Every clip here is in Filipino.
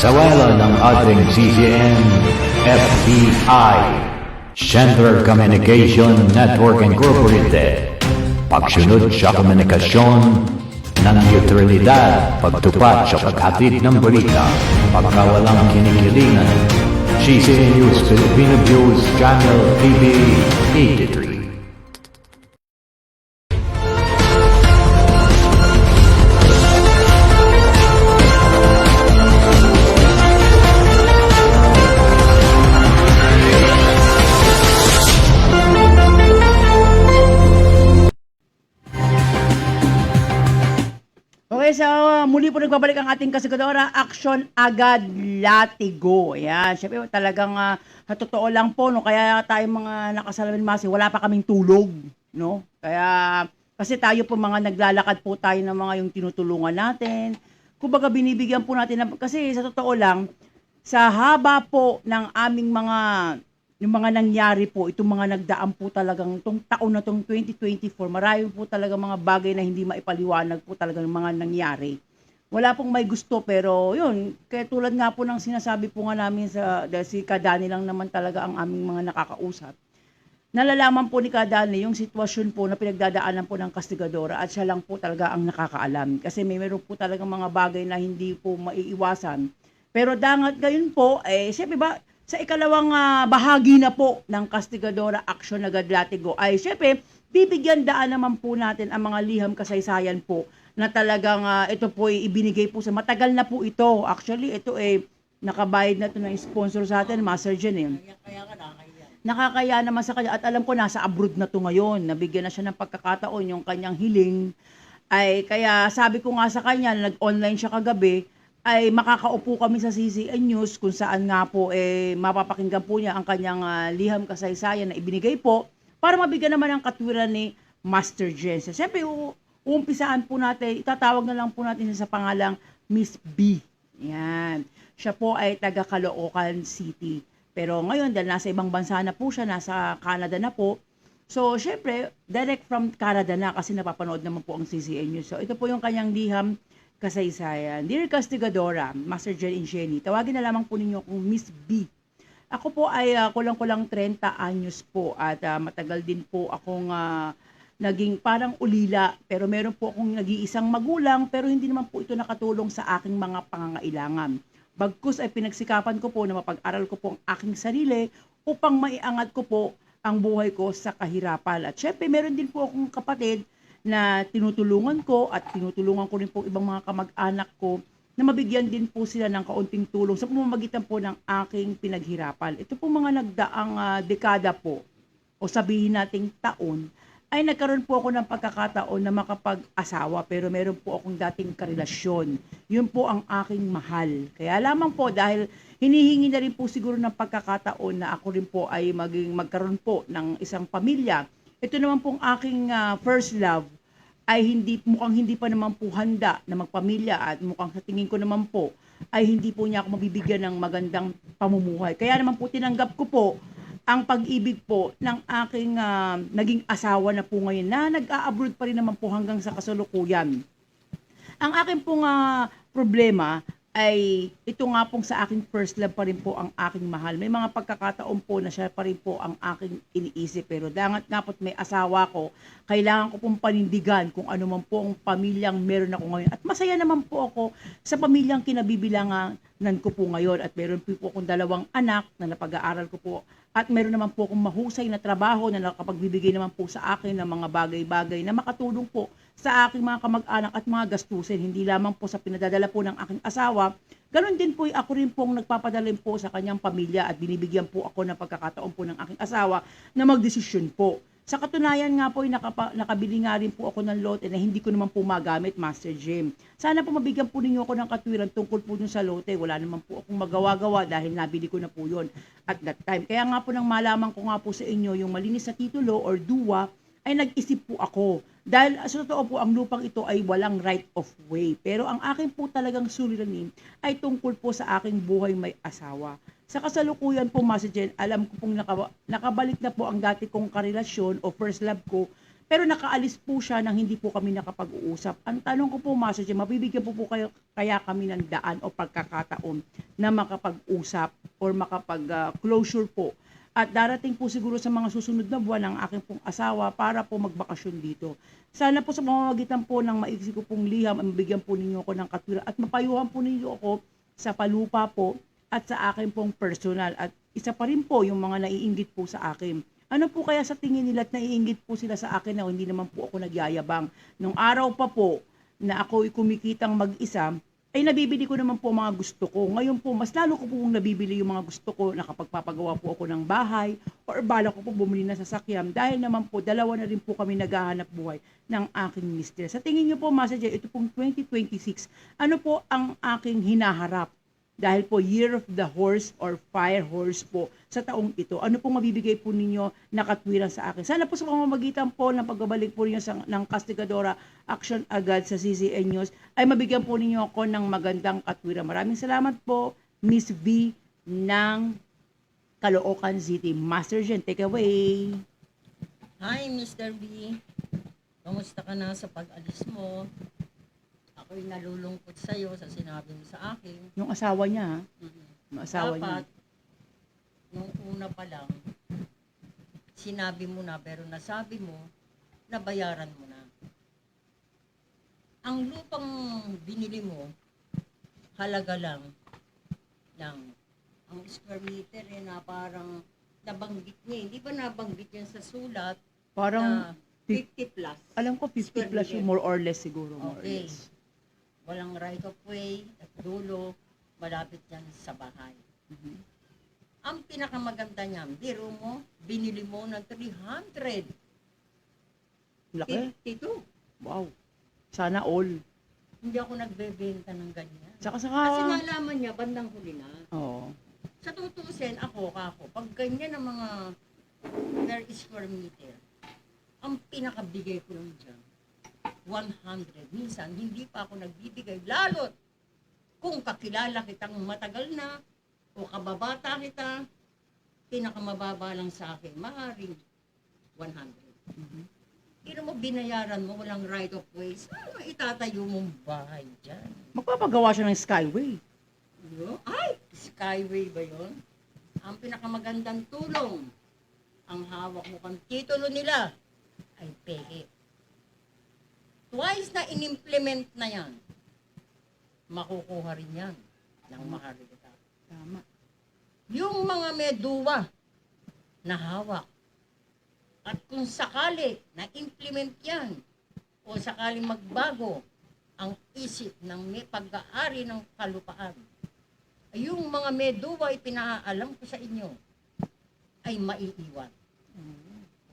Sawela ng ating CCM, FBI, Central Communication Network Incorporated. Pagsunod sa komunikasyon ng neutralidad, pagtupad sa paghatid ng balita, pagkawalang kinikilingan. CCM News Filipino News Channel TV 83. Okay, so muli po nagbabalik ang ating kasagadora, Action Agad Latigo. Ayan, syempre talagang sa totoo lang po, no, kaya tayo mga nakasalamin masi, wala pa kaming tulog, no? Kaya, kasi tayo po mga naglalakad po tayo ng mga yung tinutulungan natin. Kumbaga binibigyan po natin, kasi sa totoo lang, sa haba po ng aming mga yung mga nangyari po, itong mga nagdaan po talagang itong taon na itong 2024, marami po talaga mga bagay na hindi maipaliwanag po talaga ng mga nangyari. Wala pong may gusto, pero yun, kaya tulad nga po ng sinasabi po nga namin dahil si Kadani lang naman talaga ang aming mga nakakausap. Nalalaman po ni Kadani yung sitwasyon po na pinagdadaanan po ng kastigadora at siya lang po talaga ang nakakaalam. Kasi meron po talaga mga bagay na hindi po maiiwasan. Pero dangat gayon po, siyempre ba, sa ikalawang bahagi na po ng Kastigadora Action Agad Latigo ay syempre bibigyan daan naman po natin ang mga liham kasaysayan po na talagang ito po ay ibinigay po sa matagal na po ito. Actually ito nakabayad na ito ng sponsor sa atin, Master Jen. Nakakaya naman sa kanya at alam ko nasa abroad na to ngayon. Nabigyan na siya ng pagkakataon yung kanyang hiling. Ay kaya sabi ko nga sa kanya, nag-online siya kagabi, ay makakaupo kami sa CCN News kung saan nga po mapapakinggan po niya ang kanyang liham kasaysayan na ibinigay po para mabigyan naman ang katwiran ni Master Jens. Siyempre, uumpisaan po natin, itatawag na lang po natin sa pangalang Miss B. Yan. Siya po ay taga Caloocan City. Pero ngayon, dahil nasa ibang bansa na po siya, nasa Canada na po. So, syempre, direct from Canada na kasi napapanood naman po ang CCN News. So, ito po yung kanyang liham kasaysayan. Dear Castigadora, Master Jen and Jenny, tawagin na lamang po ninyo akong Miss B. Ako po ay kulang-kulang 30 anyos po at matagal din po akong naging parang ulila pero meron po akong nag-iisang magulang pero hindi naman po ito nakatulong sa aking mga pangangailangan. Bagkus ay pinagsikapan ko po na mapag-aral ko po ang aking sarili upang maiangat ko po ang buhay ko sa kahirapan. At syempre meron din po akong kapatid na tinutulungan ko at tinutulungan ko rin po ibang mga kamag-anak ko na mabigyan din po sila ng kaunting tulong sa pamamagitan po ng aking pinaghirapan. Ito po mga nagdaang dekada po o sabihin nating taon ay nagkaroon po ako ng pagkakataon na makapag-asawa pero meron po akong dating karelasyon. Yun po ang aking mahal. Kaya lamang po dahil hinihingi na rin po siguro ng pagkakataon na ako rin po ay magkaroon po ng isang pamilya. Ito naman pong aking first love ay mukhang hindi pa naman po handa na magpamilya at mukhang sa tingin ko naman po ay hindi po niya ako mabibigyan ng magandang pamumuhay. Kaya naman po tinanggap ko po ang pag-ibig po ng aking naging asawa na po ngayon na nag-a-abroad pa rin naman po hanggang sa kasalukuyan. Ang akin pong problema ay ito nga pong sa aking first love pa rin po ang aking mahal. May mga pagkakataon po na siya pa rin po ang aking iniisip. Pero dangat nga po't may asawa ko, kailangan ko pong panindigan kung ano man po ang pamilyang meron ako ngayon. At masaya naman po ako sa pamilyang kinabibilangan ko po ngayon. At meron po akong 2 anak na napag-aaral ko po. At meron naman po akong mahusay na trabaho na nakapagbibigay naman po sa akin ng mga bagay-bagay na makatulong po sa aking mga kamag-anak at mga gastusin, hindi lamang po sa pinadadala po ng aking asawa, ganun din po ako rin pong nagpapadala po sa kanyang pamilya at binibigyan po ako ng pagkakataon po ng aking asawa na magdesisyon po. Sa katunayan nga po, nakabili nga rin po ako ng lote na hindi ko naman po magamit, Master Jim. Sana po mabigyan po ninyo ako ng katwiran tungkol po dun sa lote. Wala naman po akong magawa-gawa dahil nabili ko na po yun at that time. Kaya nga po nang malaman ko nga po sa inyo yung malinis sa titulo or duwa, ay nag-isip po ako. Dahil sa totoo po, ang lupang ito ay walang right of way. Pero ang akin po talagang suliranin ay tungkol po sa aking buhay may asawa. Sa kasalukuyan po, Master Jen, alam ko pong nakabalik na po ang dati kong karelasyon o first love ko Pero nakaalis po siya nang hindi po kami nakapag-uusap. Ang tanong ko po, Master J, mabibigyan po kayo, kaya kami ng daan o pagkakataon na makapag-usap or makapag-closure po. At darating po siguro sa mga susunod na buwan ng aking pong asawa para po magbakasyon dito. Sana po sa pamamagitan po ng maiksi ko pong liham, mabigyan po ninyo ako ng katwiran at mapayuhan po ninyo ako sa palupa po at sa akin pong personal. At isa pa rin po yung mga naiinggit po sa akin. Ano po kaya sa tingin nila at naiinggit po sila sa akin na hindi naman po ako nagyayabang. Nung araw pa po na ako'y kumikitang mag-isa, ay nabibili ko naman po mga gusto ko. Ngayon po, mas lalo ko po nabibili yung mga gusto ko, nakapagpapagawa po ako ng bahay, or bala ko po bumili na sasakyan. Dahil naman po, dalawa na rin po kami naghahanap buhay ng aking mister. Sa tingin niyo po, Master J, ito pong 2026, ano po ang aking hinaharap? Dahil po Year of the Horse or Fire Horse po sa taong ito. Ano pong mabibigay po ninyo na katwiran sa akin? Sana po sa pamamagitan po ng pagbabalik po ninyo ng Castigadora Action Agad sa CCN News ay mabigyan po ninyo ako ng magandang katwiran. Maraming salamat po, Miss V ng Caloocan City. Master Jen, take away. Hi, Mr. B. Kamusta ka na sa pag-alis mo? Ako'y nalulungkot sa'yo sa sinabi mo sa akin. Yung asawa niya, Mhm. yung asawa niya. Dapat, nung una pa lang, sinabi mo na, pero nasabi mo, nabayaran mo na. Ang lupang binili mo, halaga lang ng ang square meter na parang nabanggit niya. Hindi ba nabanggit yan sa sulat Parang, na 50 plus? alam ko 50 square plus yung meter. more or less siguro. More or Okay. less. Walang right of way at dulo, malapit yan sa bahay. Mhm. Ang pinakamaganda niyan, biro mo, binili mo ng 352. Laki. Wow. Sana all. Hindi ako nagbebenta ng ganyan. Saka Kasi nalaman niya, bandang huli na. Oo. Sa tutusin, ako, pag ganyan ang mga per square meter, ang pinakabigay ko lang dyan, 100. Minsan, hindi pa ako nagbibigay. Lalo't kung kakilala kitang matagal na o kababata kita, pinakamababa lang sa akin, maaaring 100. Mhm. Pero mo binayaran mo, walang right of way, saan mo itatayo mong bahay dyan? Magpapagawa siya ng skyway. Ay, skyway ba yun? Ang pinakamagandang tulong, ang hawak mo kang titulo nila, ay peke. Twice na in-implement na yan, makukuha rin yan ng maharita. Tama. Yung mga meduwa na hawak, at kung sakali na-implement yan, o sakali magbago ang isip ng may pag-aari ng kalupaan, ay yung mga meduwa ay pinaalam ko sa inyo, ay maiiwan.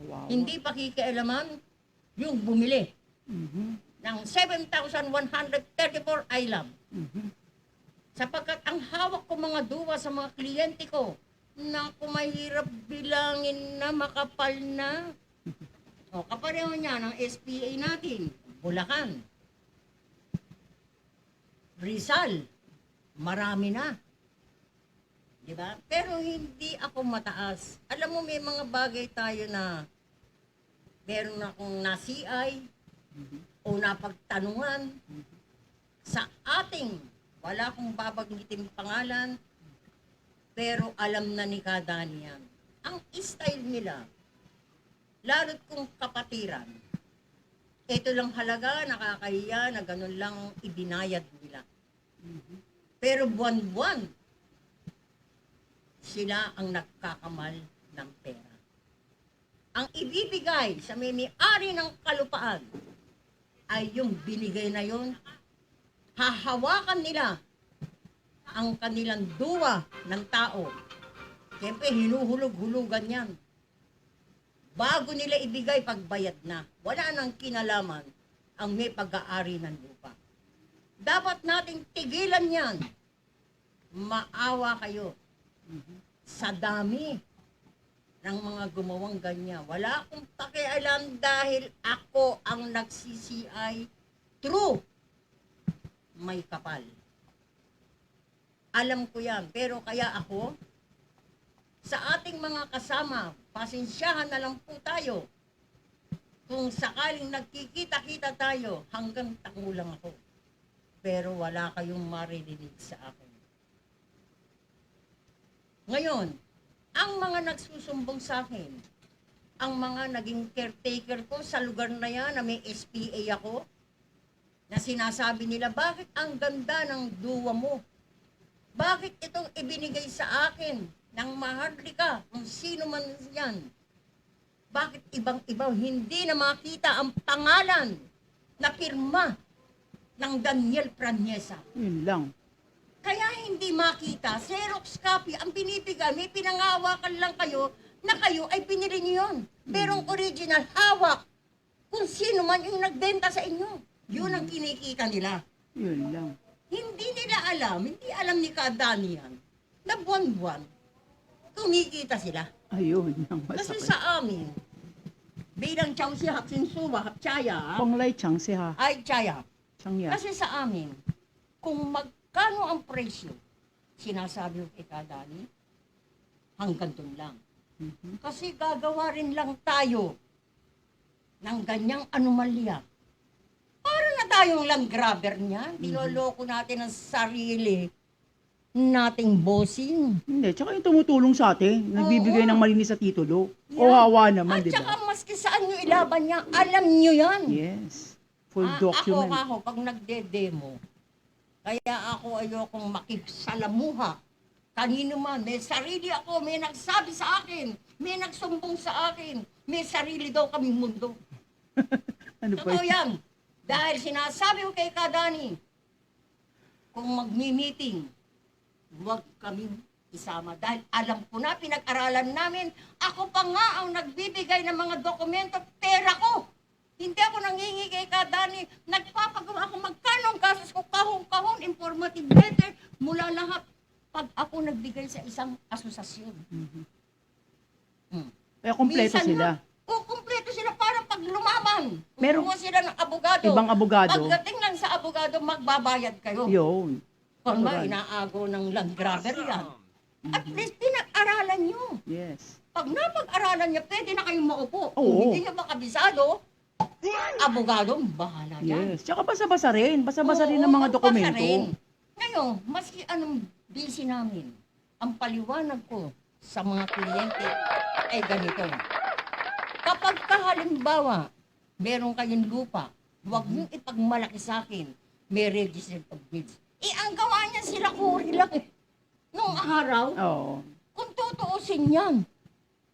Wow. Hindi pa kikialaman yung bumili Mhm. ng 7,134 ilam. Mhm. Sapagkat ang hawak ko mga duwa sa mga kliyente ko, naku, mahirap bilangin na, makapal na. O, kapareho niya ng SPA natin, Bulacan, Rizal, marami na. Diba? Pero hindi ako mataas. Alam mo, may mga bagay tayo na meron akong na-CI o napagtanungan sa ating, wala akong babanggitin pangalan, pero alam na ni Kadani yan. Ang style nila, lalo't kung kapatiran, ito lang halaga, nakakahiya na ganun lang ibinayad nila. Pero buwan-buwan, sila ang nagkakamal ng pera. Ang ibibigay sa may-ari ng kalupaan ay yung binigay na yon, hahawakan nila ang kanilang duwa ng tao. Siyempre, hinuhulog-hulugan yan. Bago nila ibigay, pagbayad na. Wala nang kinalaman ang may pag-aari ng lupa. Dapat nating tigilan yan. Maawa kayo sa dami ng mga gumawang ganyan. Wala akong pakialam dahil ako ang nagsisiyay. True. May kapal. Alam ko yan. Pero kaya ako, sa ating mga kasama, pasensyahan na lang po tayo. Kung sakaling nagkikita-kita tayo, hanggang tako lang ako. Pero wala kayong maririnig sa akin. Ngayon, ang mga nagsusumbong sa akin, ang mga naging caretaker ko sa lugar na yan na may SPA ako, na sinasabi nila, bakit ang ganda ng duwa mo? Bakit itong ibinigay sa akin ng Maharlika, kung sino man yan? Bakit ibang-ibaw hindi na makita ang pangalan na pirma ng Daniel Pranyesa? Yun lang. Kaya hindi makita, Xerox copy ang binibigay, may pinangawakan lang kayo na kayo ay pinili niyo yun. Pero ang original, hawak. Kung sino man yung nagbenta sa inyo, yun ang kinikita nila. Yun lang. Hindi nila alam, hindi alam ni Kadani yan, na buwan-buwan, kumikita sila. Ayun ang Kasi masakit. sa amin, bilang Chausi Hapsinsuwa, Hapchaya, Panglay chang si ha. ay Chaya. Chang ya. Kasi sa amin, kung magkano ang presyo, sinasabi ko kay Kadani, hanggang dun lang. Mhm. Kasi gagawa rin lang tayo ng ganyang anomalya. Para na tayong lang grabber niyan. Niloloko natin ang sarili nating bossing. Hindi, tsaka yung tumutulong sa atin, nagbibigay Oo. ng malinis sa titulo. Yan. Kawawa naman, At di saka ba? maski saan nyo ilaban niya, alam nyo yan. Yes. Full Ako document. pag nagde-demo, kaya ako ayokong makisalamuha. Kanino man, may sarili ako, may nagsabi sa akin, may nagsumbong sa akin, may sarili daw kaming mundo. Ano pa Totoo yun? yan. Dahil sinasabi ko kay Kadani, kung magmi-meeting, huwag kaming isama. Dahil alam ko na, pinag-aralan namin, ako pa nga ang nagbibigay ng mga dokumento, pera ko. Hindi ako nangingi kay Kadani, nagpapagawa ako magkano ang gastos ko, kahon-kahon, informative letter, mula lahat. Pag ako nagbigay sa isang asosasyon. Kaya kompleto Minsan sila. kumpleto sila para pag lumaban. Meron- Kumuha sila ng abogado. Ibang abogado. Pagdating lang sa abogado, magbabayad kayo. Yun. Pag Correct. inaago ng land grabber yan. At least pinag-aralan nyo. Yes. Pag napag-aralan nyo, pwede na kayong maupo. Kung Oo. hindi nyo makabisado, abogado, bahala yan. Yes. Tsaka basa-basa rin. Basa-basa rin Oo, ng mga magbasa dokumento. rin. Ngayon, maski anong busy namin, ang paliwanag ko sa mga kliyente ay ganito. Kapag halimbawa, meron kayong lupa, huwag niyong ipagmalaki sa akin, may registered of deeds. Ang gawa niya sila kuri lang eh. Nung araw, Oo. kung tutuusin yan,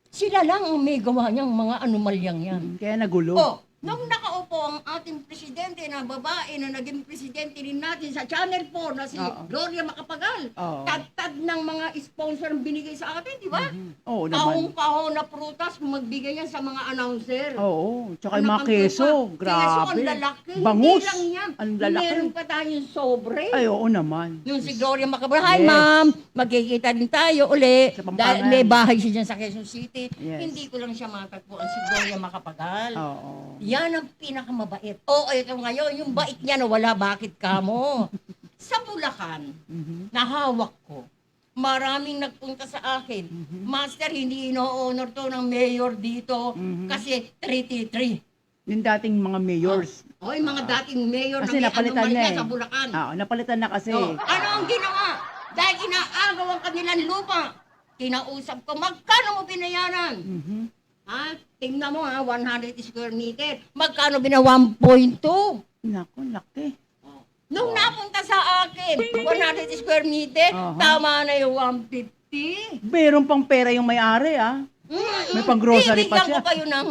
sila lang ang may gawa niyang mga anomalyang yan. Kaya nagulo. Oh, nung nakaupo ang ating presidente na babae na naging presidente rin natin sa Channel 4 na si Oo. Gloria Macapagal, Oo. tad ng mga sponsor ang binigay sa atin, di ba? Oo naman. Kahong-kahong na prutas kung magbigay yan sa mga announcer. Oo. Tsaka yung Anak mga ang keso. tupa. Keso, ang Grabe. lalaki. Bangus. Hindi lang yan. Ang lalaki. Meron pa tayong sobre. Ay, oo naman. Yung si Gloria Macapagal, hi Yes. ma'am, magkikita din tayo uli. Sa Pampangan. Dahil may bahay siya dyan sa Quezon City. Yes. Hindi ko lang siya matatpuan si Gloria Macapagal. Oo. Yan ang pinakamabait. Oo, ito ngayon, yung bait niya na wala, bakit ka mo? Sa Bulacan, Mhm. nahawak ko, maraming nagpunta sa akin. Master, hindi ino-honor to ng mayor dito Mhm. kasi 333. Yung dating mga mayors. O, yung mga dating mayor Kasi na may napalitan na anomalya eh. sa Bulacan. Oo, napalitan na kasi. Oh, ano ang ginawa? Dahil inaagaw ang kanilang lupa. Kinausap ko, magkano mo binayaran? Mhm. Ha? Tingnan mo ha, 100 square meter. Magkano bina 1.2? Naku, laki. Nung napunta sa akin, 100 square meter, Aha. tama na yung 150. Meron pang pera yung may-ari, ah. May pang-grocery pa siya. Bibigyan ko kayo ng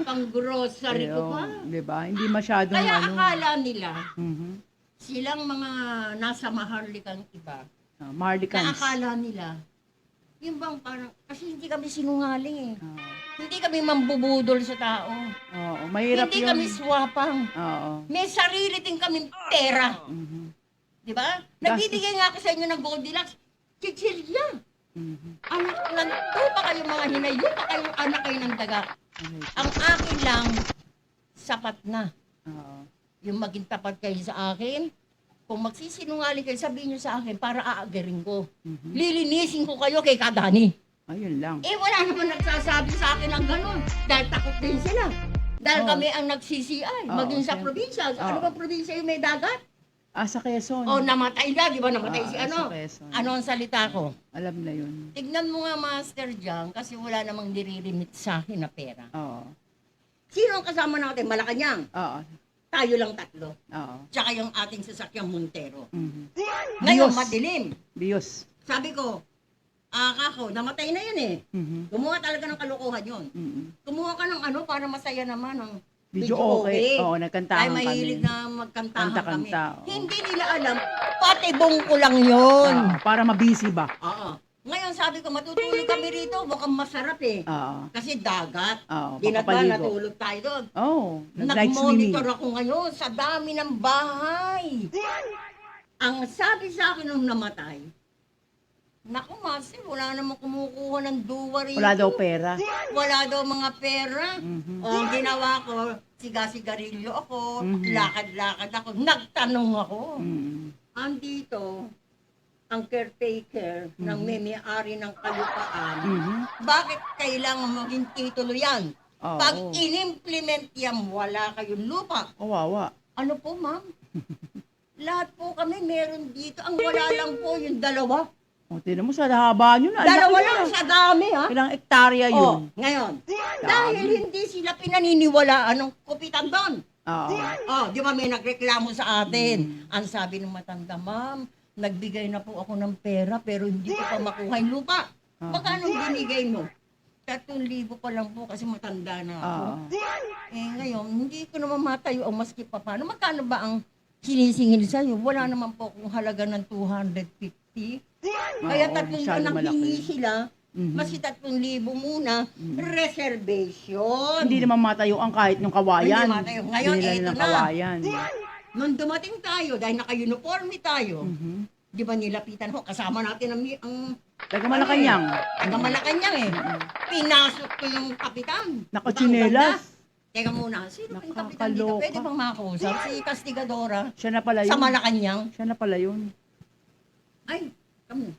pang-grocery ko pa. Ayun, di ba? Hindi masyadong Kaya ano. akala nila, Mhm. silang mga nasa maharlikang iba, na Marlikans. akala nila, yung bang parang, kasi hindi kami sinungaling eh. Oo. Hindi kami mambubudol sa tao. Oo, mahirap Hindi yun. kami swapang. Oo. May sarili din kaming pera. Mhm. Di ba? Nagbibigay nga ako sa inyo ng Goldilocks. Chichilya. Mhm. Anak ng tupa kayo mga hinayo, pa kayong anak kayo ng daga. Ang akin lang, sapat na. Oo. Yung maging tapat kayo sa akin, kung magsisinungaling kayo, sabihin nyo sa akin para aagarin ko. Mhm. Lilinisin ko kayo kay Kadani. Ayun lang. Eh, wala naman nagsasabi sa akin ng ganun. Dahil takot din sila. Dahil Oh. kami ang nag-CCI, Oo, maging sa siyempre. probinsya. Oo. Ano ba probinsya yung may dagat? Sa Quezon. O namatay na, di ba namatay si Sa ano? Quezon. Ano ang salita ko? Alam na yun. Tignan mo nga, Master Jang, kasi wala namang nire-remit sa akin na pera. Oo. Sino ang kasama natin? Malacanang. Oo. Tayo lang tatlo. Oo. Tsaka yung ating sasakyang Montero. Mhm. Ngayon, Diyos. madilim. Bios. Sabi ko, kako, namatay na yun eh. Mhm. Gumawa talaga ng kalokohan yun. Mhm. Kumuha ka ng ano para masaya naman ng Video okay. Oo, Dahil nagkantahan mahilig kami. na magkantahan kami. Kanta-kanta, oo. Hindi nila alam, patibong ko lang yun. Para mabisi ba? Oo. Ngayon sabi ko, matutulog kami rito, mukhang masarap eh. Oo. Kasi dagat. Oo, Di na ba makapaligo. natulog tayo doon? Oh, nag-night swimming. Nag-monitor ako ngayon sa dami ng bahay. Ang sabi sa akin nung namatay, naku, Master, wala namang kumukuha ng duwa rito. Wala daw pera. Wala daw mga pera. Mhm. O, ang ginawa ko, siga-sigarilyo ako, Mhm. lakad-lakad ako, nagtanong ako. Mhm. Andito, ang caretaker ng may-ari ng kalupaan, Mhm. bakit kailangan maging titulo yan? Oo. Pag in-implement yan, wala kayong lupa. Kawawa. Ano po, ma'am? Lahat po kami meron dito. Ang wala lang po yung dalawa. O, tinan mo sa haba nyo na. ang Dalawa laki lang na. sa dami, ha? Ilang hektarya Oh, yun. ngayon. Dahil hindi sila pinaniniwalaan ng kupitan doon. Oo. Oh, di ba may nagreklamo sa atin? Ang sabi ng matanda, ma'am, nagbigay na po ako ng pera pero hindi ko pa makuha yung lupa. Magkano binigay mo? 3,000 pa lang po kasi matanda na ako. Oo. Ngayon, hindi ko naman matayo ang maski pa paano. Magkano ba ang sinisingil sa'yo? Wala naman po akong halaga ng 250. Kaya Oo, 3,000 masyado ang malaki. hingi sila. Mhm. Maski 3,000 muna. Reservation. Hindi naman matayo ang kahit ng kawayan. Hindi matayo. Ngayon, Binila eto ng na. kawayan. Nung dumating tayo, dahil naka-uniforme tayo, Mhm. di ba nilapitan ho, kasama natin ang Taga Malacanang. taga Malacanang eh. Pinasok ko yung kapitan. Nakatsinelas. Teka muna, sino yung kapitan dito? Nakakaloka. Pwede bang makausap? Si Castigadora Siya na pala yun. sa Malacanang. Siya na pala yun. Ay, kamo.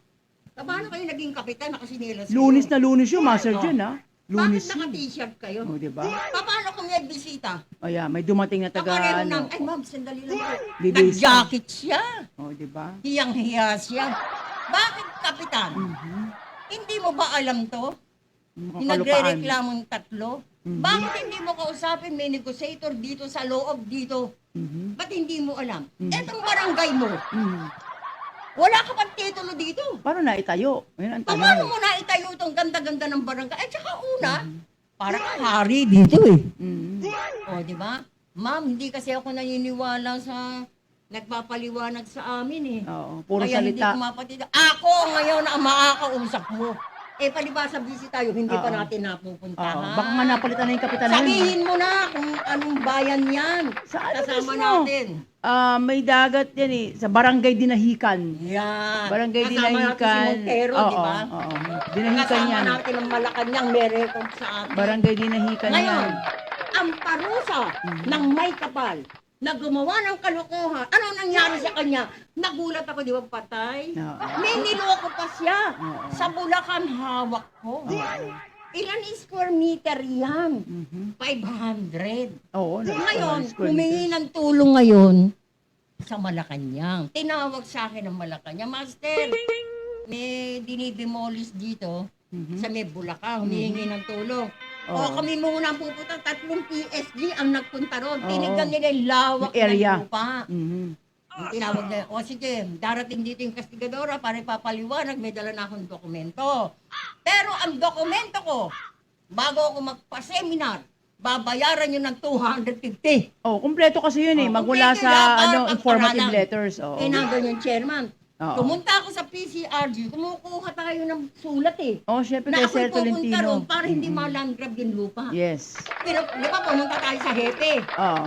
Paano kayo naging kapitan? Nakasinelas Lunis na lunis yun, Master Oh. Jen, ha? Bakit Lunis yun. naka-t-shirt kayo? O, diba? Paano kung may bisita? O, yeah, may dumating na taga, Kapareho ano. ng, ay ma'am, sandali lang po. Bibisa. Nag-jacket siya. O, diba? Hiyang-hiya siya. Bakit kapitan? Mhm. Hindi mo ba alam to? Mukhang Yung kalupaan. nagre-reklamong tatlo? Mhm. Bakit hindi mo kausapin? May negotiator dito sa loob dito. Mhm. Ba't hindi mo alam? Mhm. Etong barangay mo, Mhm. wala ka pang titulo dito. Paano na itayo? Ayun ang Paano tanong. mo na itayo itong ganda-ganda ng barangay? At saka una, Mhm. parang hari dito eh. Mhm. O, di ba? Ma'am, hindi kasi ako naniniwala sa nagpapaliwanag sa amin eh. Oo, puro Kaya hindi salita. ko mapatid. Ako ngayon ang makakausap mo. Palibasa busy tayo, hindi pa Oo. natin Oo, napupuntahan. baka nga napalitan na yung kapitan na yun. Sabihin mo na kung anong bayan yan. Sa ano Kasama mismo? natin. May dagat yan eh, sa Barangay Dinahican. Yan. Barangay Kasama natin si Dinahican. Montero, Oo, di ba? oo. Dinahican Kasama yan. natin ang Malacanang may record sa atin. Barangay Dinahican Ngayon, yan. ang parusa ng may kapal na gumawa ng kalokohan, ano nangyari sa kanya? Nagulat ako, di ba, patay? Oo. May niloko pa siya. Oo. Sa Bulacan, hawak ko. Ilan square meter yan? Mhm. 500. Oo. Ngayon, square humingi meters. ng tulong ngayon sa Malacanang. Tinawag sa akin ng Malacanang, Master, may dinidemolish dito Mhm. sa may Bulacan, humihingi ng tulong. Oo. O kami muna ang pupunta, 3 PSG ang nagpunta ron. Oo. Tinignan nila yung lawak Yung area. ng lupa. Mhm. Yung tinawag na, o sige, darating dito yung Castigadora para ipapaliwanag, may dala na akong dokumento. Pero ang dokumento ko, bago ako magpa-seminar, babayaran nyo ng 250. Oh, kumpleto kasi yun eh. Oh, Magmula kumpleto sa yan, para informative pag-aralan. letters. Oo. Nandun yung chairman. Oo. Pumunta ako sa PCRG, kumukuha tayo ng sulat eh. Oh, syempre Na kay ako'y Sir pupunta Tolentino. ron para hindi Mhm. malandrab yung lupa. Yes. Pero, di ba, pumunta tayo sa Hepe. Oo.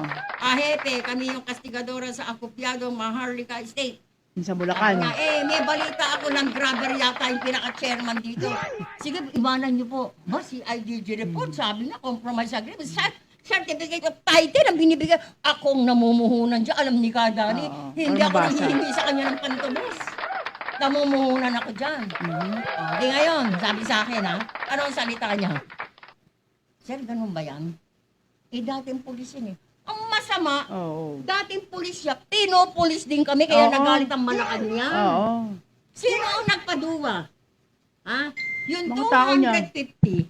Hepe, kami yung kastigadora sa Acopiado, Maharlika Estate. Yung sa Bulacan. Na, may balita ako ng grabber yata yung pinaka-chairman dito. Sige, iwanan niyo po. Ba, si IDG report, sabi na, compromise agreement. Certificate of title ang binibigay. Akong namumuhunan dyan, alam ni Kadani. Oo. Hindi Ano ako nabasa? nanghihingi sa kanya ng pantubos. Namumuhunan ako dyan. Mhm. Di ngayon, sabi sa akin ha, ano ang salita niya? Sir, ganun ba yan? dating pulis yun eh. Ang masama, Oo. dating pulis siya, pinopulis din kami, kaya Oo. nagalit ang Malacanang. Oo. Sino ang nagpaduwa? Ha? Yung Mga tao niya. 250,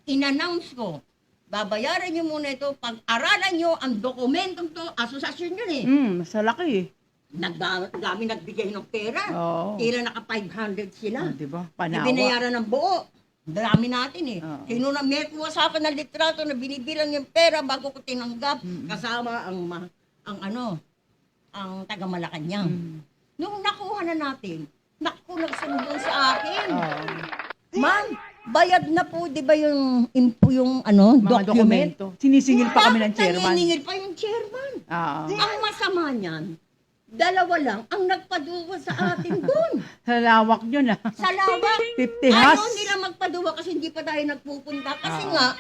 in-announce ko, babayaran niyo muna ito, pag-aralan niyo ang dokumentong to, asosasyon yun eh. Sa laki eh. Dami nagbigay ng pera. Oo. Tila naka 500 sila. Di ba? Panawa. Ibinayaran ng buo. Dami natin eh. Oo. Kinuna, may kuha sa akin ng litrato na binibilang yung pera bago ko tinanggap. Kasama ang taga Malacanang. Nung nakuha na natin, nagsumbong sa akin. Oo. Ma'am, bayad na po, di ba yung Mga document? dokumento. Sinisingil pa kami ng Bakit chairman. naniningil pa yung chairman? Oo. Ang masama niyan, dalawa lang ang nagpaduwa sa atin doon. Sa lawak nyo na. Sa lawak. 50 has. Ayaw nila magpaduwa kasi hindi pa tayo nagpupunta. Kasi nga,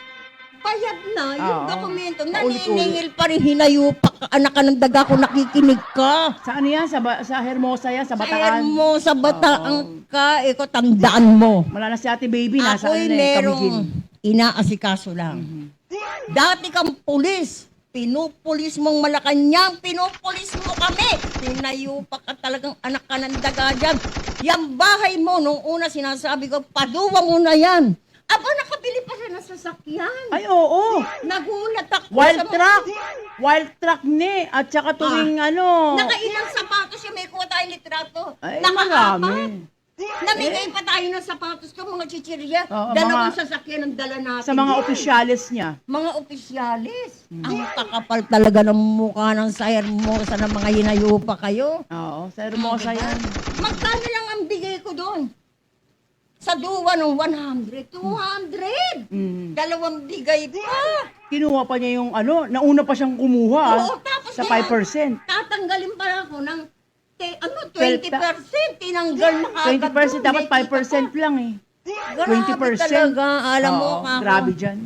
bayad na yung Oo. dokumento. Paulit-ulit. Naniningil pa rin, hinayupak ka, anak ka ng daga kung nakikinig ka. Sa ano yan? Sa Hermosa yan? Sa Sa Bataan? mo, sa Bataan ka, ikaw tandaan mo. Wala na si Ate Baby. Nasa Ako'y ano na eh, merong Camiguin. inaasikaso lang. Dati kang pulis. Pinupulis mong Malacanang, pinupulis mo kami. Pinayupak ka talagang anak ka ng daga dyan. Yang bahay mo, nung una sinasabi ko, paduwang mo na yan. Aba, nakabili pa siya ng sasakyan. Ay, oo. Nagulat ako. Wild sa mga- truck. Wild truck ni. At saka tuwing ano. Nakailang sapatos yung may kuha tayong litrato. Ay, Nakaapat. marami. Namigay pa tayo ng sapatos ko, mga chichirya. Oo, Dalawang mga- sasakyan ang dala natin. Sa mga din. opisyalis niya. Mga opisyalis. Ang kakapal talaga ng mukha ng Sir Hermosa ng mga hinayupa kayo. Oo. Sa Hermosa Diba? yan. Magkano lang ang bigay ko doon? Sa duwa ng 100, 200. Dalawang bigay pa. Kinuha pa niya yung ano. Nauna pa siyang kumuha. Oo, tapos Sa kaya 5%. Tatanggalin pa ako ng 12 20%. Tinanggal na kagad 20% doon. dapat May 5% lang eh. Grabe 20%. talaga. Alam mo, Oo, kako. grabe dyan.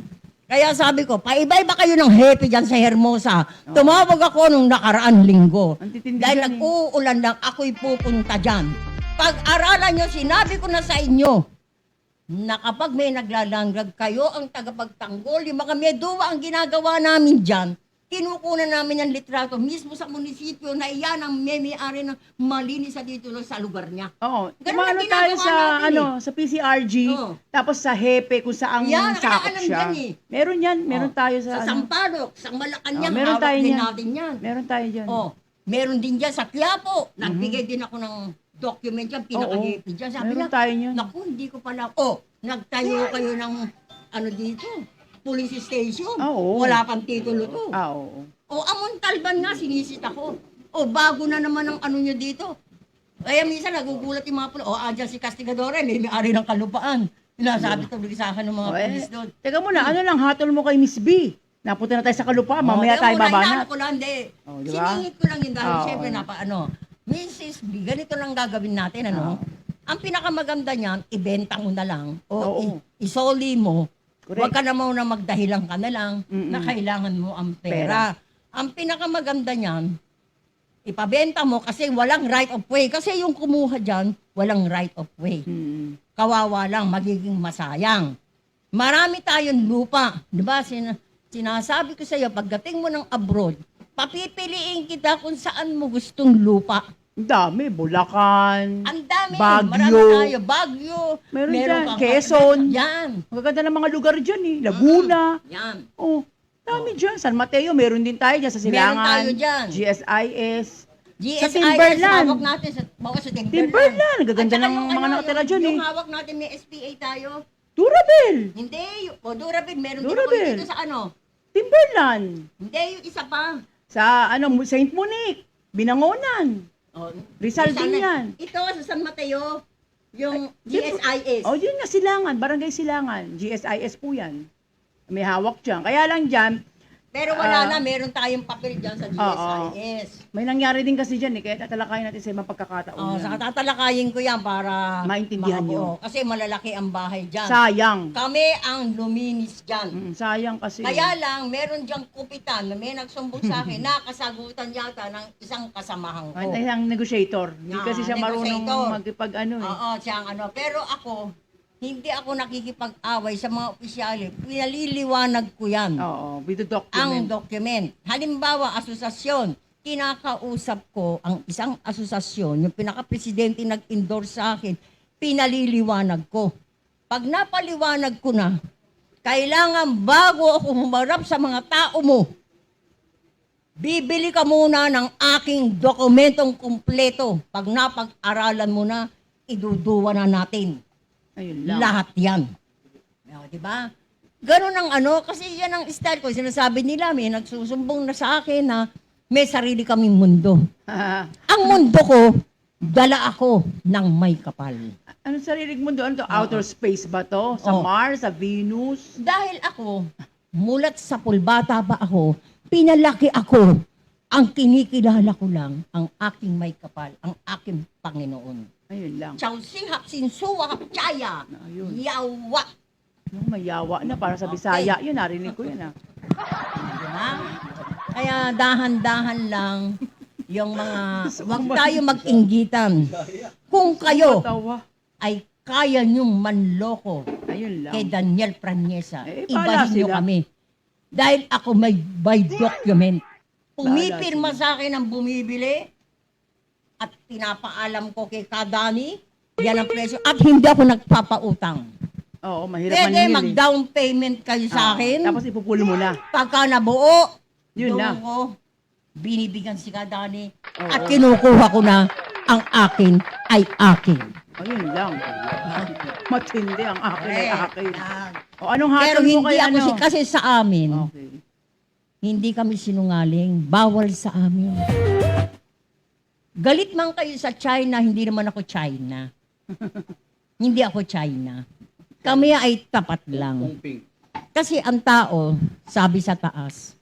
Kaya sabi ko, paiba-iba kayo ng happy dyan sa Hermosa. Tumawag ako nung nakaraan linggo. Ang titindi Dahil dyan eh. nag-uulan lang, ako'y pupunta dyan. Pag-aralan nyo, sinabi ko na sa inyo, na kapag may naglalanggag kayo, ang tagapagtanggol, yung mga meduwa ang ginagawa namin dyan, kinukunan namin yung litrato mismo sa munisipyo na iyan ang may-ari ng malinis sa dito sa lugar niya. Oo. Ganun Kumano ang tayo ginagawa sa natin ano, sa PCRG, Oo. tapos sa Hepe kung saang Yan, sakop nakakaalam siya. dyan eh. Meron yan, meron tayo sa, Sa ano. Sampaloc, sa Malacanang, Meron hawak tayo din niyan. natin yan. Meron tayo dyan. Oh, meron din dyan sa Quiapo. Mhm. Nagbigay din ako ng document dyan, pinaka-happy dyan. Sabi Meron niya, tayo niyan. naku, hindi ko pala. Oh, nagtayo kayo ng ano dito, police station. Oo. Wala pang titulo to. Oo. O, Amon Talban nga, sinisit ako. O, bago na naman ang ano nyo dito. Kaya minsan nagugulat yung mga pulis. O, andyan si Castigadora, may-ari ng kalupaan. Sinasabi tuloy sa akin ng mga O, eh, pulis doon. teka muna, ano lang, hatol mo kay Miss B. Napunta na tayo sa Kalupa, mamaya tayo babanat. ko lang, di. Oh, di ba? Siningit ko lang yun dahil Oo. syempre Mrs. B, ganito lang gagawin natin, ano? Ang pinakamaganda niyan, ibenta mo na lang. O Oo. isoli mo. Correct. Huwag ka na muna magdahilan ka na lang Mm-mm. na kailangan mo ang pera. Ang pinakamaganda niyan, ipabenta mo kasi walang right of way. Kasi yung kumuha dyan, walang right of way. Hmm. Kawawa lang, magiging masayang. Marami tayong lupa. Di ba? Sinasabi ko sa iyo, pagdating mo ng abroad, papipiliin kita kung saan mo gustong lupa. Ang dami, Bulacan. Ang dami. Baguio. Marami tayo. Baguio. Meron dyan, kang- Quezon. Yan. Magaganda ng mga lugar dyan eh. Laguna. Yan. Oh, dami dyan. San Mateo, meron din tayo dyan sa Silangan. Meron tayo dyan. GSIS. GSIS, Timberland. hawak natin sa Timberland. Timberland. Gaganda At saka ng yung mga nakatira dyan yung eh. hawak natin may SPA tayo. Durabel. Hindi. Durabel. Meron din Durabel. ako dito sa ano. Timberland. Hindi, yung isa pa. Sa ano, Saint Monique. Binangonan. Oh, Rizal isa din na- yan. Ito sa San Mateo. Yung di- GSIS. Oh, yun nga, Silangan. Barangay Silangan. GSIS po yan. May hawak dyan. Kaya lang dyan, Pero wala na, meron tayong papel dyan sa GSIS. may nangyari din kasi dyan eh. Kaya tatalakayin natin sa ibang pagkakataon. Oh, yan. saka tatalakayin ko yan para Maintindihan makabuo. nyo. Kasi malalaki ang bahay dyan. Sayang. Kami ang luminis dyan. Sayang kasi. Kaya lang, meron diyang kupitan na may nagsumbong sa akin na kasagutan yata ng isang kasamahan ko. Ay, ang negotiator. Hindi Yan, kasi siya marunong negotiator. magpag ano eh. Oo, siya ang ano. Pero ako, hindi ako nakikipag-away sa mga opisyali. Pinaliliwanag ko yan. Oo, with the Ang document. document. Halimbawa, asosasyon. Kinakausap ko ang isang asosasyon, yung pinaka-presidente nag-endorse sa akin, pinaliliwanag ko. Pag napaliwanag ko na, kailangan bago ako humarap sa mga tao mo, bibili ka muna ng aking dokumentong kumpleto. Pag napag-aralan mo na, iduduwa na natin. Ayun lang. Lahat yan. O, di ba? Ganun ang kasi yan ang style ko. Sinasabi nila, may nagsusumbong na sa akin na may sarili kaming mundo. Ang mundo ko, dala ako ng may kapal. Ano sariling mundo? Ano to? Outer space ba to? Sa Oo. Mars? Sa Venus? Dahil ako, mulat sa pulbata pa ako, pinalaki ako. Ang kinikilala ko lang, ang aking may kapal, ang aking Panginoon. Ayun lang. Chawsihap, sinsuwa, chaya, Ayun. yawa. No, mayawa na para sa Bisaya. Yun, narinig ko yun Diba? Kaya dahan-dahan lang yung mga, huwag tayo mag-inggitan. Kung kayo Matawa. ay kaya niyong manloko Ayun lang. kay Daniel Pranyesa, bahala ibahin niyo sila. kami. Dahil ako may by document. Pumipirma Bahala sa akin ang bumibili at pinapaalam ko kay Kadani, yan ang presyo. At hindi ako nagpapautang. Oo, mahirap Pwede maningil eh. mag-down payment kayo sa akin. Tapos ipupul mo na. Pagka nabuo, Yun doon na. ko, binibigyan si Kadani. Oo. At kinukuha ko na ang akin ay akin. Ayun lang. Matindi ang akin ay akin. Yan. O anong Pero hatol mo hindi kay ako ano? kasi sa amin, Okay. hindi kami sinungaling. Bawal sa amin. Galit man kayo sa China, hindi naman ako China. Hindi ako China. Kami ay tapat lang. Kasi ang tao, sabi sa taas,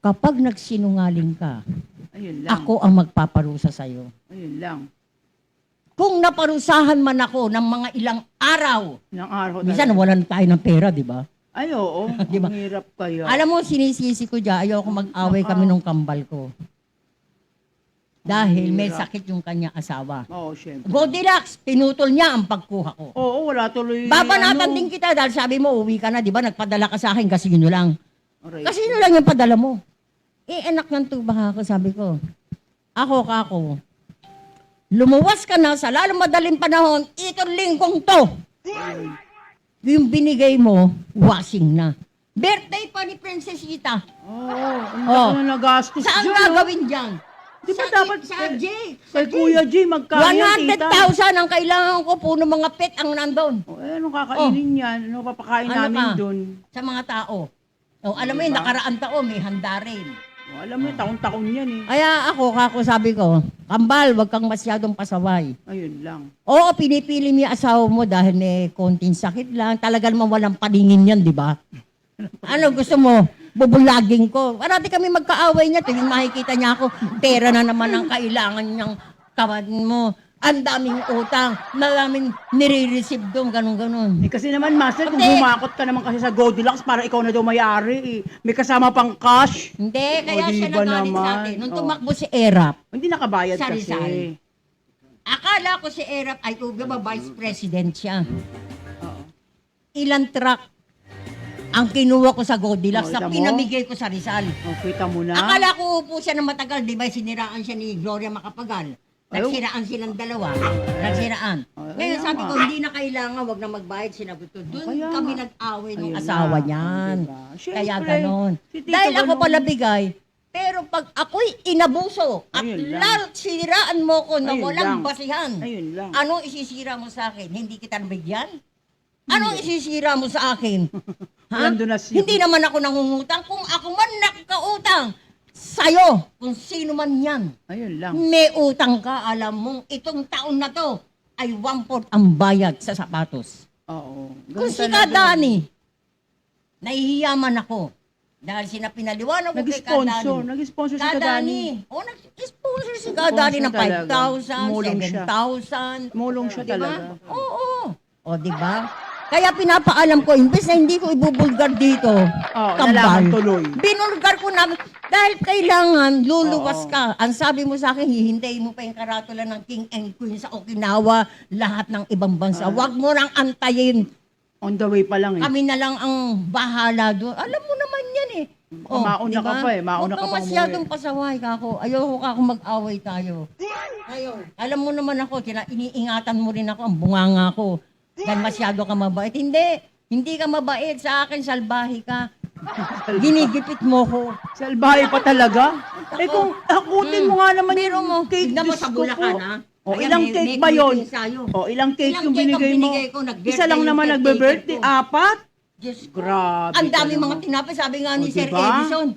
kapag nagsinungaling ka, Ayun lang. ako ang magpaparusa sa'yo. Ayun lang. Kung naparusahan man ako ng mga ilang araw, Ilang araw minsan talaga. nawalan tayo ng pera, di ba? Ay, oo. Di ba? Ang hirap kaya. Alam mo, sinisisi ko dyan, ayoko mag-away kami nung kambal ko. Dahil may sakit yung kanya asawa. Oo, syempre. Goldilocks, pinutol niya ang pagkuha ko. Oo, wala tuloy. Babanatan din kita dahil sabi mo, uwi ka na, di ba? Nagpadala ka sa akin, kasino lang. Aray. Kasino lang yung padala mo. Anak ng tuba ako, sabi ko. Ako, kako. Lumuwas ka na sa lalong madaling panahon, itong linggong to. Yung binigay mo, washing na. Birthday pa ni Princess Ita. Oo, ang Oh. laki na nagastos Saan dyan, gagawin dyan? Di ba Sa- dapat sa Jay? Kay Kuya G, magkano yan, tita? 100,000 ang kailangan ko, puno mga pet ang nandun O, anong kakainin yan? Ano papakain Ano namin ka? doon? sa mga tao. O, alam mo yun, nakaraan taon, may handa rin. O, alam mo, taon-taon yan eh. Kaya ako, sabi ko, Kambal, wag kang masyadong pasaway. Ayun lang. Oo, pinipili mo yung asawa mo dahil may konting sakit lang. Talaga naman walang paningin yan, di ba? Ano gusto mo? Bubulaging ko. Parati kami magkaaway niya. Tuwing makikita niya ako, pera na naman ang kailangan niyang kawan mo. Ang daming utang. Maraming nire-receive doon, ganun-ganun. Eh, kasi naman, Master, kung Hindi. humakot ka naman kasi sa Goldilocks para ikaw na daw may-ari eh. May kasama pang cash. Hindi, kaya O, siya di ba nagalit sa naman? atin. Nung O. tumakbo si Erap, Hindi nakabayad Sa kasi. Rizal. akala ko si Erap ay ba vice president siya. Oo. Ilang truck ang kinuha ko sa Goldilocks Oh, na kita mo? pinamigay ko sa Rizal. O, kita mo na. Akala ko upo siya ng matagal, di ba? Siniraan siya ni Gloria Macapagal. Nagsiraan silang dalawa. Nagsiraan. Oh, Ngayon kaya sabi nga. ko, hindi na kailangan, wag na magbayad. Sinabi ko, doon Kaya kami nga. nag-away ng Ayun asawa na. niyan. Diba? Kaya Siyempre, ganon. si Tito Dahil ako ganon. pala bigay, pero pag ako'y inabuso at Ayun lang. lalo siniraan mo ko na Ayun walang lang. basihan, Ayun lang. anong isisira mo sa akin? Hindi kita nabigyan? Anong isisira mo sa akin? Ha? Nandun na siya. Hindi naman ako nangungutang. Kung ako man nakakautang, sa'yo, kung sino man yan, Ayun lang. may utang ka, alam mong itong taon na to ay 1/4 ang bayad sa sapatos. Oo. Kung Ganun si talaga. Kadani, nahihiyaman ako. Dahil sinapinaliwanag ko kay Nag-sponsor. Kadani. Nag-sponsor si Kadani. O, nag-sponsor si Kadani ng Sponsor talaga. 5,000, Tumulong siya. 7,000. Tumulong siya Diba? talaga. Oo. O, di ba? Kaya pinapaalam ko, imbes na hindi ko ibubulgar dito, Oo, nalaman tuloy. binulgar ko na Dahil kailangan, luluwas ka. Ang sabi mo sa akin, hihintayin mo pa yung karatula ng King and Queen sa Okinawa, lahat ng ibang bansa. Huwag mo nang antayin. On the way pa lang eh. Kami na lang ang bahala doon. Alam mo naman yan eh. Mauna ka pa eh. Mauna ka pa Huwag kang masyadong pasaway ka ako. Ayoko ka akong mag-away tayo. Ngayon, alam mo naman ako, iniingatan mo rin ako, ang bunganga ko. Dahil masyado ka mabait. Hindi ka mabait. Sa akin, salbahe ka. Ginigipit mo ko. Salbahe pa talaga. Eh kung hakutin mo nga naman Pero mo, cake, tignan mo Diyos sa ko Bulacan, po. ha? O Ayan, ilang may cake ba yun? greeting sa'yo. O ilang cake Ilang yung cake ang binigay mo? binigay ko? Nag-birthday Isa lang yung naman birthday nagbe-birthday. ko. Apat? Diyos ko. Grabe. Ang dami talaga. mga tinapay, sabi nga ni O, Sir diba? Edison.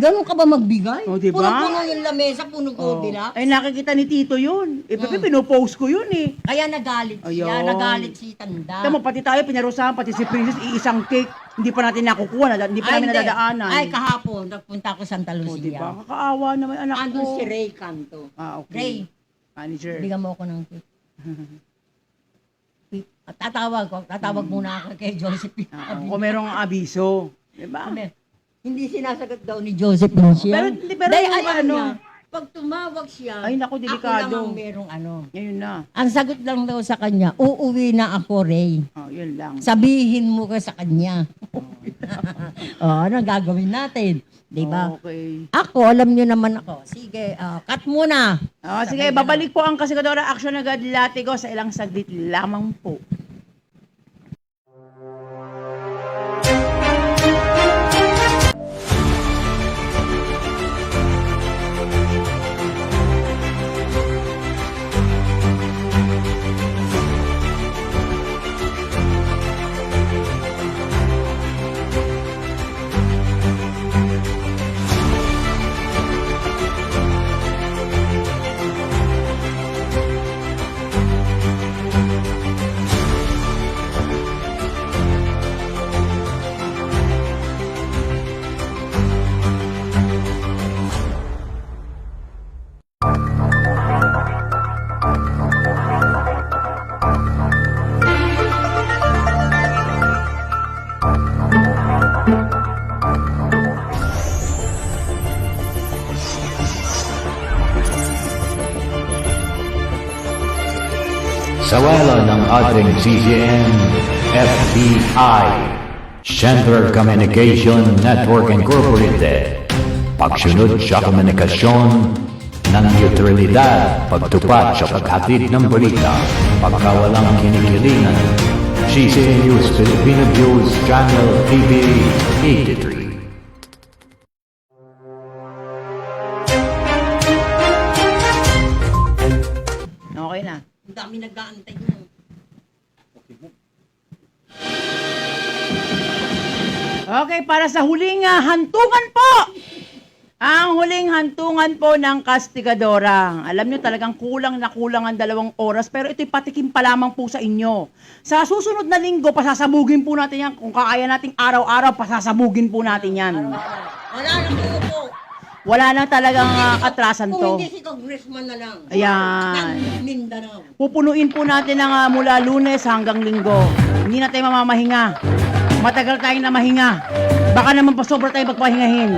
Ganun ka ba magbigay? O, diba? Puno-puno yung lamesa, puno ko, Oh. dila. Ay, nakikita ni Tito yun. Eh, pinopost ko yun eh. Kaya nagalit siya, Ayun. nagalit si Tanda. Tama, pati tayo, pinarusahan, pati si Princess, iisang cake. Hindi pa natin nakukuha, hindi pa namin hindi. nadadaanan. Ay, kahapon, nagpunta ako Santa O, Lucia. diba? Kakaawa naman, anak ko. Andun si Ray Canto. Ah, Ray, okay. Manager. bigyan mo ako ng cake. Tatawag muna ako kay Josephine. Kung merong abiso. Diba? Hindi sinasagot daw ni Joseph Lucia. Pero Dahil yung alam ano, niya, pag tumawag siya, Ay, naku, delikado. ako lang ang merong ano. Ngayon na. Ang sagot lang daw sa kanya, uuwi na ako, Ray. Oh, yun lang. Sabihin mo ka sa kanya. Anong gagawin natin? Di ba? Okay. Ako, alam niyo naman ako. Sige, cut muna. Sige, babalik po ang Kasigadora Action agad Latigo sa ilang saglit lamang po. Sa wala ng ating CCN, FBI, Central Communication Network Incorporated, pagsunod sa komunikasyon ng neutralidad, pagtupat sa paghatid ng balita, pagkawalang kinikilingan, CCN News Filipino News Channel TV 83. Okay na. Ang dami nag-aantay mo. Okay, para sa huling hantungan po. Ang huling hantungan po ng Kastigadora. Alam nyo talagang kulang na kulang ang 2 oras, pero ito'y patikim pa lamang po sa inyo. Sa susunod na linggo, pasasabugin po natin yan. Kung kaya nating araw-araw, pasasabugin po natin yan. Wala na po. Wala na talagang atrasan Kung to. hindi si Congressman na lang. Ayan. Ng Mindanao. Pupunuin po natin ng mula Lunes hanggang Linggo. Hindi na tayo mamamahinga. Matagal tayong namahinga. Baka naman pa sobra tayong magpahingahin.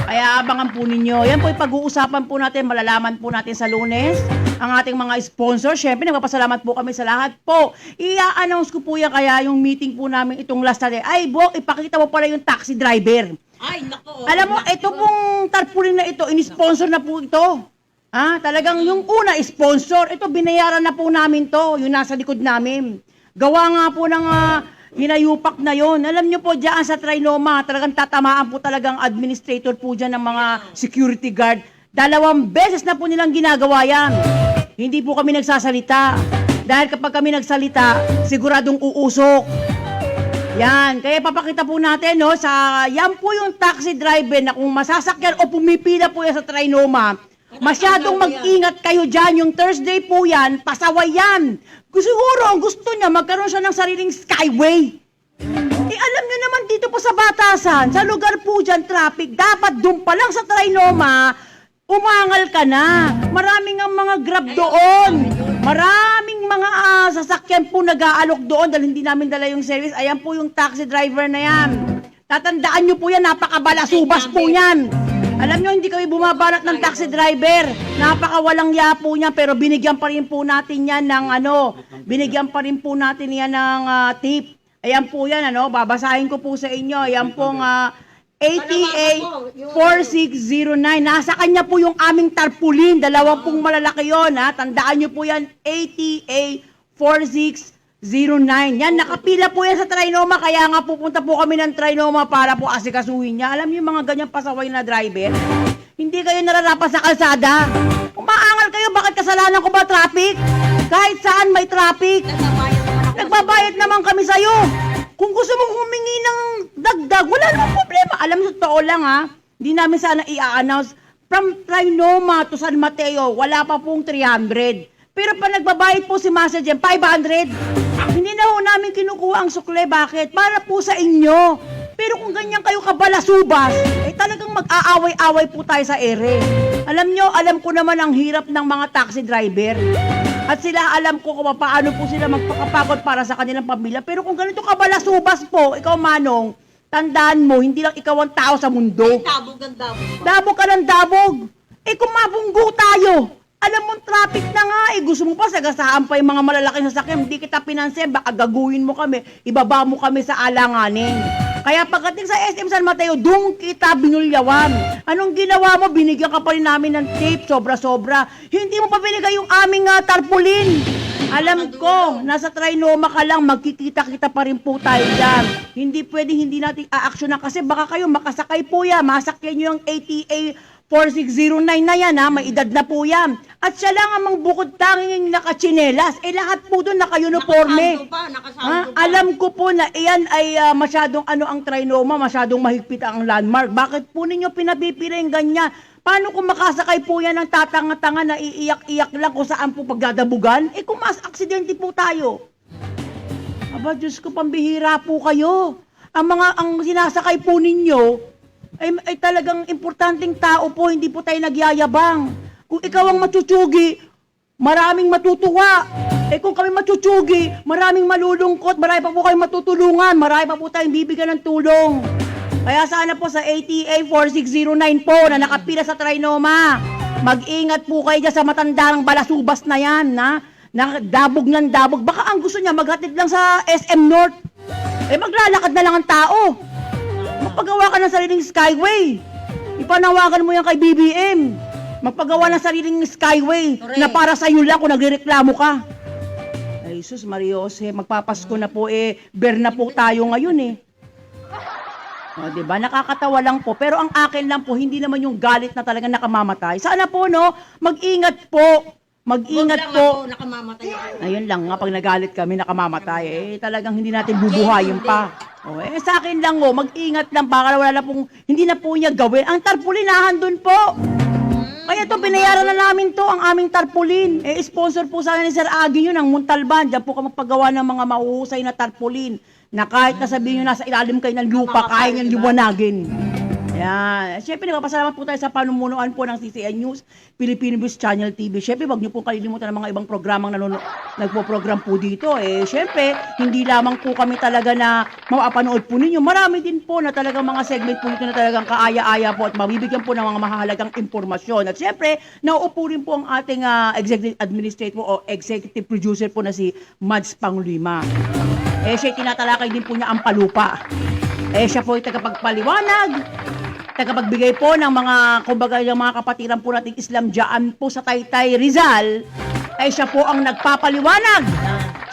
Kaya abangan po ninyo. Yan po yung pag-uusapan po natin, malalaman po natin sa Lunes. Ang ating mga sponsor, syempre nagpapasalamat po kami sa lahat po. I-announce ko po yan kaya yung meeting po namin itong last Saturday. Ay, Bok, ipakita mo pala yung taxi driver. Ay, nako. Alam mo, ito pong tarpaulin na ito, in-sponsor na po ito. Talagang yung una, sponsor. Ito, binayaran na po namin to, yung nasa likod namin. Gawa nga po ng hinayupak na yon. Alam nyo po, dyan sa Trinoma, talagang tatamaan po talagang administrator po dyan ng mga security guard. 2 beses na po nilang ginagawa yan. Hindi po kami nagsasalita. Dahil kapag kami nagsalita, siguradong uusok. Yan, kaya papakita po natin, no, yan po yung taxi driver na kung masasakyan o pumipila po yan sa Trinoma, masyadong mag-ingat kayo dyan. Yung Thursday po yan, pasaway yan. Siguro, ang gusto niya, magkaroon siya ng sariling skyway. Alam niyo naman dito po sa Batasan, sa lugar po dyan, traffic, dapat doon pa lang sa Trinoma, umangal ka na. Maraming ang mga grab doon. Maraming mga sasakyan po nag-aalok doon dahil hindi namin dala yung service. Ayan po yung taxi driver na yan. Tatandaan nyo po yan, napakabalasubas po yan. Alam nyo, hindi kami bumabanat ng taxi driver. Napakawalang ya po niyan, pero binigyan pa rin po natin yan ng binigyan pa rin po natin yan ng tip. Ayan po yan, babasahin ko po sa inyo. Ayan pong ATA 4609. Nasa kanya po yung aming tarpaulin. Dalawang pong malalaki yun, ha. Tandaan nyo po yan, ATA 4609. Yan, nakapila po yan sa Trinoma, kaya nga pupunta po kami ng Trinoma para po asikasuhin niya. Alam niyo yung mga ganyan pasaway na driver, hindi kayo nararapat sa kalsada. Umaangal kayo, bakit kasalanan ko ba traffic? Kahit saan may traffic. Nagbabayad naman kami sa'yo. Kung gusto mong humingi ng dagdag, wala namang problema. Alam mo, totoo lang ha, hindi namin sana i-announce. From Trinoma to San Mateo, wala pa pong 300. Pero pa nagbabayad po si Master Jem, 500. Hindi na ho namin kinukuha ang sukle. Bakit? Para po sa inyo. Pero kung ganyan kayo kabalasubas, talagang mag-aaway-away po tayo sa ere. Alam nyo, alam ko naman ang hirap ng mga taxi driver. At sila alam ko kung paano po sila magpakapagod para sa kanilang pamilya. Pero kung ganito kabalasubas po, ikaw Manong, tandaan mo, hindi lang ikaw ang tao sa mundo. Dabog ang dabog. Dabog ka ng dabog. Kung mabunggo tayo, alam mo, traffic na nga gusto mo pa sagasaan pa yung mga malalaking sasakyan, hindi kita pinansin, baka gaguhin mo kami, ibaba mo kami sa alanganin. Kaya pagdating sa SM San Mateo, doon kita binulyawan. Anong ginawa mo? Binigyan ka pa rin namin ng tape, sobra-sobra. Hindi mo pa binigay yung aming tarpaulin. Alam ko, nasa Trinoma ka lang, magkikita-kita pa rin po tayo dyan. Hindi pwedeng hindi natin a-actionan kasi baka kayo makasakay po yan, masakyan nyo yung ATA 4609 na yan ha, may edad na po yan. At siya lang ang bukod tanging nakachinelas. Lahat po doon naka-uniforme. Nakasando pa. Alam ko po na iyan ay masyadong ang Trinoma, masyadong mahigpit ang landmark. Bakit po ninyo pinapipiring ganyan? Paano kung makasakay po yan ng tatanga-tanga na iiyak-iyak lang kung saan po pagdadabugan? Kung mas aksidente po tayo. Aba, Diyos ko, pambihira po kayo. Ang sinasakay po ninyo, ay talagang importanteng tao po, hindi po tayo nagyayabang. Kung ikaw ang matutsugi, maraming matutuwa. Kung kami matutsugi, maraming malulungkot, marami pa po kayong matutulungan, marami pa po tayong bibigyan ng tulong. Kaya sana po sa ATA 4609 po na nakapila sa Trinoma, mag-ingat po kayo dyan sa matandang balasubas na yan, na dabog ng dabog. Baka ang gusto niya maghatid lang sa SM North. Maglalakad na lang ang tao. Magpagawa ka ng sariling skyway. Ipanawagan mo yan kay BBM. Magpagawa ng sariling skyway na para sa iyo lang kung nagrereklamo ka. Ay, sus, Mariose, magpapasko na po ber na po tayo ngayon diba? Nakakatawa lang po. Pero ang akin lang po, hindi naman yung galit na talaga nakamamatay. Sana po, mag-ingat po. Mag-ingat po. Nakamamatay ako. Ayun lang nga, pag nagalit kami, nakamamatay. Talagang hindi natin bubuhayin pa. Sa akin lang mag-ingat lang, baka wala na pong, hindi na po niya gawin. Ang tarpulinahan doon po. Kaya to binayaran na namin to, ang aming tarpaulin. Sponsor po sana ni Sir Agi yun, ang Muntalban. Diyan po ka magpagawa ng mga mauhusay na tarpaulin. Na kahit nasabihin nyo nasa ilalim kayo ng lupa, kaya niyang liwanagin. Yan. Siyempre, nagpapasalamat po tayo sa panumunuan po ng CCN News, Philippine News Channel TV. Siyempre, wag niyo po kalilimutan ng mga ibang programang nagpo-program po dito. Siyempre, hindi lamang po kami talaga na mapapanood po ninyo. Marami din po na talagang mga segment po dito na talagang kaaya-aya po at mabibigyan po ng mga mahalagang impormasyon. At siyempre, nauupo rin po ang ating executive administrator o executive producer po na si Mads Panglima. Siya tinatalakay din po niya ang palupa. Siya po ay tagapagpaliwanag, tagapagbigay po ng mga, kumbaga, ng mga kapatiran po nating Islam dyan po sa Taytay Rizal, siya po ang nagpapaliwanag.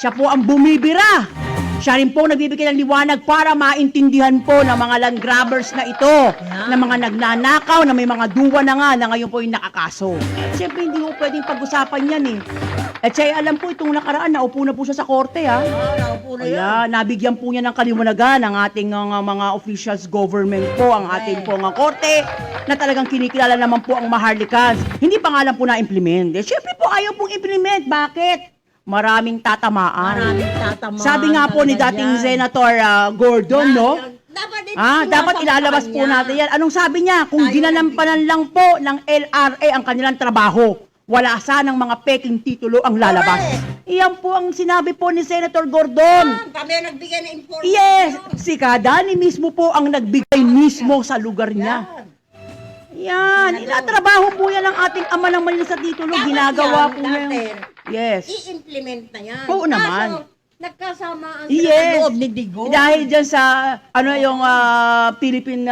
Siya po ang bumibira. Siya rin po nagbibigay ng liwanag para maintindihan po ng mga land grabbers na ito, na mga nagnanakaw, na may mga duwa na nga, na ngayon po yung nakakaso. Siyempre, hindi po pwedeng pag-usapan yan At siya alam po, itong nakaraan, naupo na po siya sa korte Naupo na yan. Kaya nabigyan po niya ng kaliwanagan ang ating mga officials government po, ang ating po ng korte, na talagang kinikilala naman po ang Maharlikans. Hindi pa nga lang po na-implement. Siyempre po, ayaw pong implement. Bakit? Maraming tatamaan. Sabi nga po ni dating Senator Gordon, dapat ilalabas po natin yan. Anong sabi niya? Kung ginanampanan lang po ng LRA ang kanilang trabaho, wala sanang mga peking titulo ang lalabas. Iyan po ang sinabi po ni Senator Gordon. Kami ang nagbigay ng information. Yes, si Kadani mismo po ang nagbigay mismo sa lugar niya. Yan, inatrabaho po yan ng ating ama ng malinis at titulo. Ginagawa po niya. Yes. I-implement na yan. Oo naman. Kaso, nagkasamaan sila Yes. sa loob ni Digong. Dahil dyan sa, yung Philippine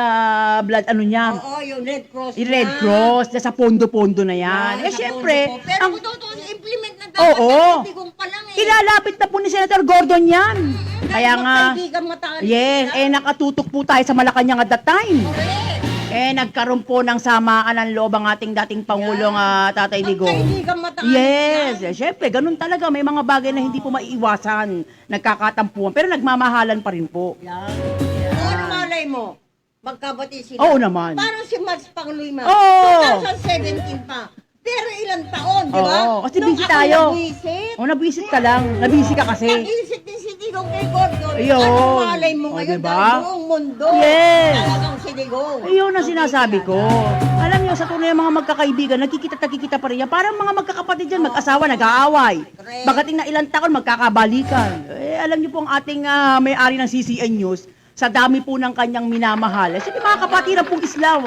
blood, niya. Oo, yung Red Cross Yung Red Cross, sa pondo-pondo na yan. Yan, sa Syempre, pondo po. Pero kung totoo, implement na dapat. Oo. Pero Digong pa lang eh. ilalapit na po ni Senator Gordon yan. Kaya nga, Magkaibigan matalik yes, sila. nakatutok po tayo sa Malacanang at that time. Correct. Nagkaroon po ng samaan ng loob ang ating dating Pangulong Tatay Digong. Magkaibigan matalik Yes, sila. syempre, ganun talaga. May mga bagay na hindi po maiiwasan. Nagkakatampuan, pero nagmamahalan pa rin po. Yan. Kung ano malay mo, magkabati sila. Oo naman. Parang si Max Pangluyma. Oo. 2017 pa. Pero ilang taon, di ba? Oo, kasi Nung busy ako tayo. nabwisit, Nabisit ka lang. Nabisi ka kasi. nag-isip din si Digong kay Gordon. Ayun. Ano malay mo O, ngayon? diba? Dahil buong mundo. Yes. Talagang si Digong. Ayun ang sinasabi ko. Alam niyo, sa tunay ng mga magkakaibigan, nagkikita pa rin yan. Parang mga magkakapatid yan, mag-asawa, nag-aaway. Correct. Bagating na ilang taon, magkakabalikan. Alam niyo po ang ating may-ari ng CCN News, sa dami po ng kanyang minamahal. Sige, mga kapatiran pong Islaw,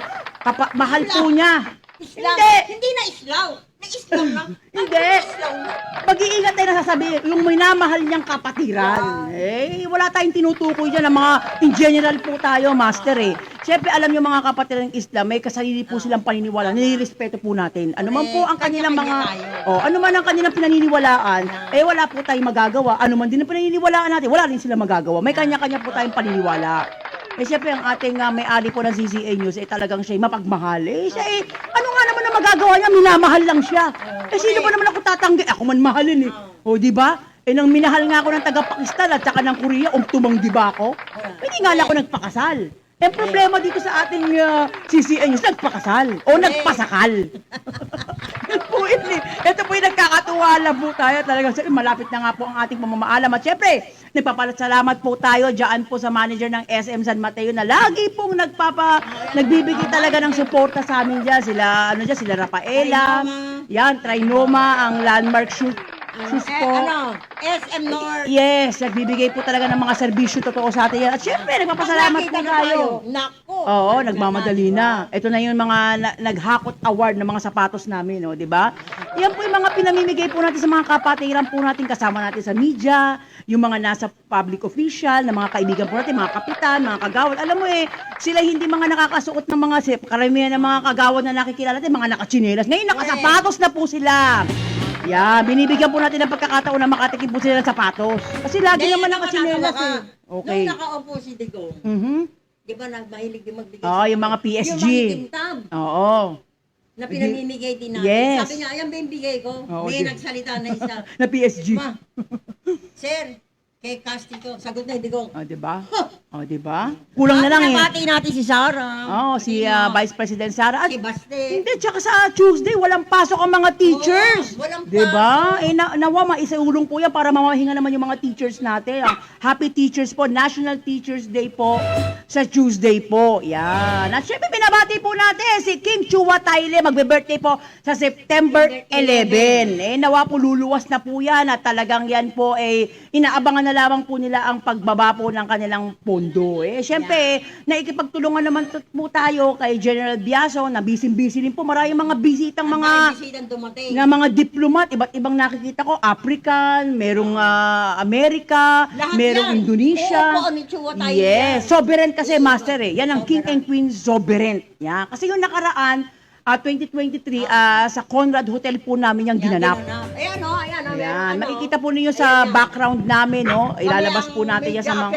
mahal po niya. Islam. Hindi. Hindi na Islaw. Na Islam na. Hindi. Mag-iingat tayo na sasabihin, yung minamahal niyang kapatiran. Wala tayong tinutukoy dyan, mga in general po tayo, master Siyempre, alam niyo mga kapatiran ng Islam, may kasarili po silang paniniwala, nilirespeto po natin. Ano man po ang kanilang mga, ano man ang kanilang pinaniniwalaan, wala po tayong magagawa. Ano man din ang pinaniniwalaan natin, wala rin sila magagawa. May kanya-kanya po tayong paniniwala. Siyempre, ang ating may-ari po ng CCA News, talagang siya mapagmahal. Siya ano nga naman ang magagawa niya, minamahal lang siya. Sino ba naman ako tatanggi? Ako man mahalin O, di ba? Nang minahal nga ako ng taga-Pakistan at saka ng Korea, tumanggi ba ako? Hindi nga lang ako nagpakasal. Problema dito sa ating CCA News, nagpakasal o nagpasakal. Yun po yun Ito po yung nagkakatuwa lang po tayo. Talagang malapit na nga po ang ating pamamaalam. At syempre, nagpapasalamat po tayo dyan po sa manager ng SM San Mateo na lagi pong nagbibigay talaga ng suporta sa amin dyan. Sila Rafaela, Trinoma, ang Landmark Shoot. SM North. Yes, nagbibigay po talaga ng mga serbisyo totoo sa atin yan. At syempre, nagpapasalamat po tayo. Nako. Oo, nagmamadali na. Ito na yung mga naghakot award ng mga sapatos namin, di ba? Yan po yung mga pinamimigay po natin sa mga kapatiran po natin, kasama natin sa media, yung mga nasa public official, na mga kaibigan po natin, mga kapitan, mga kagawad. Alam mo sila hindi mga nakakasuot ng mga, karamihan ng mga kagawad na nakikilala natin, mga nakachinelas. Ngayon, nakasapatos na po sila. Binibigyan po natin ng pagkakataon na makatikim po sila ng sapatos. Kasi lagi naman nakachinelas Okay. Nung nakaupo si Digong, di ba mahilig din magbigay? Yung mga PSG. Yung mga tintab Oo. na pinamimigay din natin. Yes. Sabi niya, ayan ba yung bigay ko? Oo, May di- nagsalita na isa. Na PSG. Ma, sir, kay Castro, sagot na yung Digong. Diba? Diba? Kulang na lang Pinabati natin si Sara. si Vice President Sara. At Si Baste. hindi, tsaka sa Tuesday, walang pasok ang mga teachers. Oo, walang Diba? Nawa, maisaulong po yan para mamahinga naman yung mga teachers natin. Happy Teachers po, National Teachers Day po sa Tuesday po. Yan. At syempre, binabati po natin si Kim Chua Taile, magbe-birthday po sa September 11. Nawa po, luluwas na po yan at talagang yan po inaabangan na lamang po nila ang pagbaba po ng kanilang pondo. Syempre, naikipagtulungan naman po tayo kay General Biaso na busy-busy din po. Maraming mga bisitang mga bisitang dumating. mga diplomat, iba't ibang nakikita ko, African, merong Amerika, Lahat merong yan. Indonesia. Oo, ni Chua tayo Yes, yan. sovereign kasi master Yan ang King and Queen sovereign. Yan. Kasi yung nakaraan, 2023, sa Conrad Hotel po namin yung ginanap. Ayan o, Ayan, makikita po ninyo sa background namin, ilalabas po natin yan sa mga...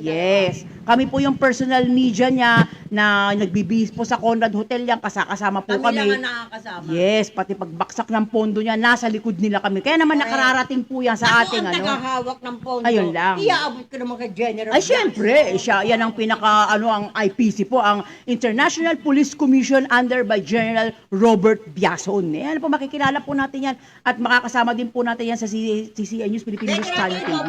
Yes, kami po yung personal media niya na nagbibihis po sa Conrad Hotel yan, kasama po Kami lang kami. ang nakakasama. Yes, pati pagbaksak ng pondo niya, nasa likod nila kami. Kaya naman nakararating po yan sa ating Ako ang tagahawak ng pondo. Ayun lang. Iaabot ko naman kay General. Ay, syempre, yan ang ang IPC po, ang International Police Commission under by General Robert Biason. Ano po, makikilala po natin yan at makakasama din po natin yan sa CCN News, Philippine News Channel TV.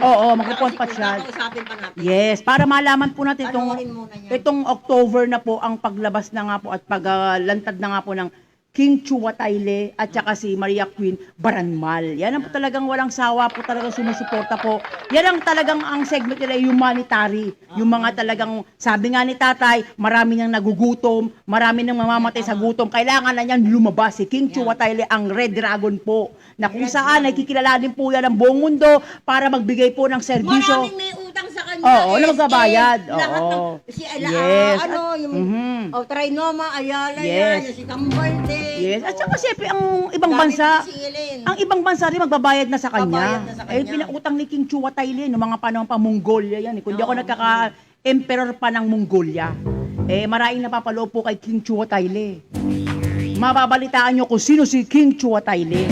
Oo, magpo-ponpats yan. Kakausapin pa natin. Yes, para malaman po natin Panoorin muna yan. itong October na po ang paglabas na nga po at paglantad na nga po ng King Chua Taile at saka si Maria Queen Baranmal. Yan ang talagang walang sawa po talagang sumusuporta po. Yan ang talagang ang segment nila humanitary. Yung mga talagang sabi nga ni tatay, marami nang nagugutom, marami nang mamamatay sa gutom. Kailangan na niyang lumabas si King Chua Taile, ang Red Dragon po. Na kung saan nakikilala din po yan ng buong mundo para magbigay po ng serbisyo. Maraming may utang sa kanya. Oo, na magbabayad. Lahat ng, Oo. si Yes. yung Trinoma, Ayala Yes. yan, yung si Cambalde. Yes, at saka siyempre ang ibang bansa, ang ibang bansa rin magbabayad na sa kanya. Babayad na sa kanya. Eh, pinautang ni King Chua Taile noong mga panahon pa Mongolia yan. Kung di ako nagkaka-emperor pa ng Mongolia. Eh, maraming napapaloob po kay King Chua Taile. Mababalitaan nyo kung sino si King Chua Taile.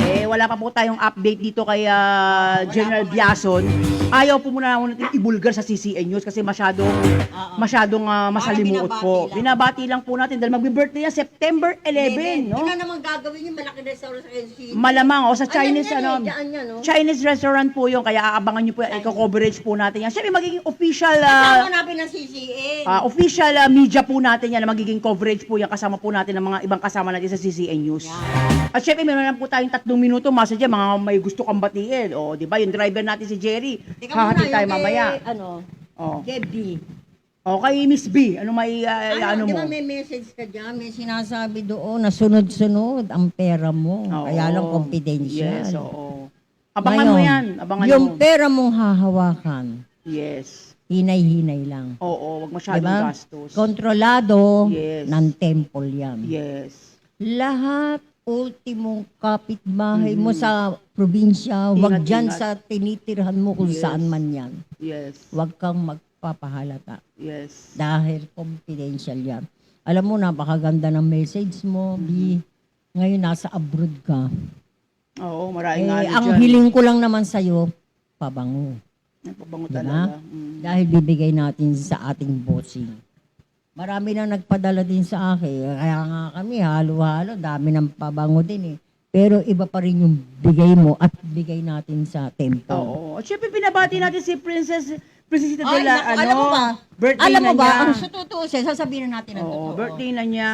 Eh, wala pa po tayong update dito kay General Biason. Ayaw po muna natin ibulgar sa CCN News kasi masyadong masalimuot po. Binabati lang po natin dahil magbi-birthday yan September 11, no? Wala namang gagawin yung malaki restaurant sa NC. Malamang, sa Chinese, Dyan yan, no? Chinese restaurant po yun, kaya aabangan nyo po, i-coverage po natin yan. Siyempre, magiging official, Kasama natin ng CCN. official media po natin yan, magiging coverage po yan, kasama po natin ng mga ibang kasama natin sa CCN News. At syempre, meron lang po tayong 3 minuto, masa dyan, mga may gusto kang batiin. O, di ba, yung driver natin si Jerry, Teka hahati muna, tayo yung mamaya. Kay O, kay Miss B, ano may, ano di mo? ba may message ka dyan? May sinasabi doon na sunod-sunod ang pera mo. Oo. Kaya lang confidential. Yes, oo. Abangan mo yan, abangan yung mo. pera mong hahawakan, Yes. hinay-hinay lang. Oo, wag masyadong Diba? gastos. Kontrolado Yes. ng temple yan. Yes. Lahat ultimong kapitbahay mo sa probinsya, wag Ingat, dyan ingat. sa tinitirhan mo kung Yes. saan man yan. Yes. Wag kang magpapahalata Yes. dahil confidential yan. Alam mo, napakaganda ng message mo, B. Ngayon, nasa abroad ka. Oo, maraming ano Ang dyan. hiling ko lang naman sa'yo, pabango. Napabango Diba? talaga. Dahil bibigay natin sa ating bossing. Marami na nagpadala din sa akin. Kaya nga kami, halo-halo, dami ng pabango din eh. Pero iba pa rin yung bigay mo at bigay natin sa temple. Oo. At syempre, binabati natin si Princess Ay, Dela, naku, alam mo ba? birthday Alam mo na ba, niya. ang tutuusin, sasabihin na natin ang Oo, totoo. birthday na niya.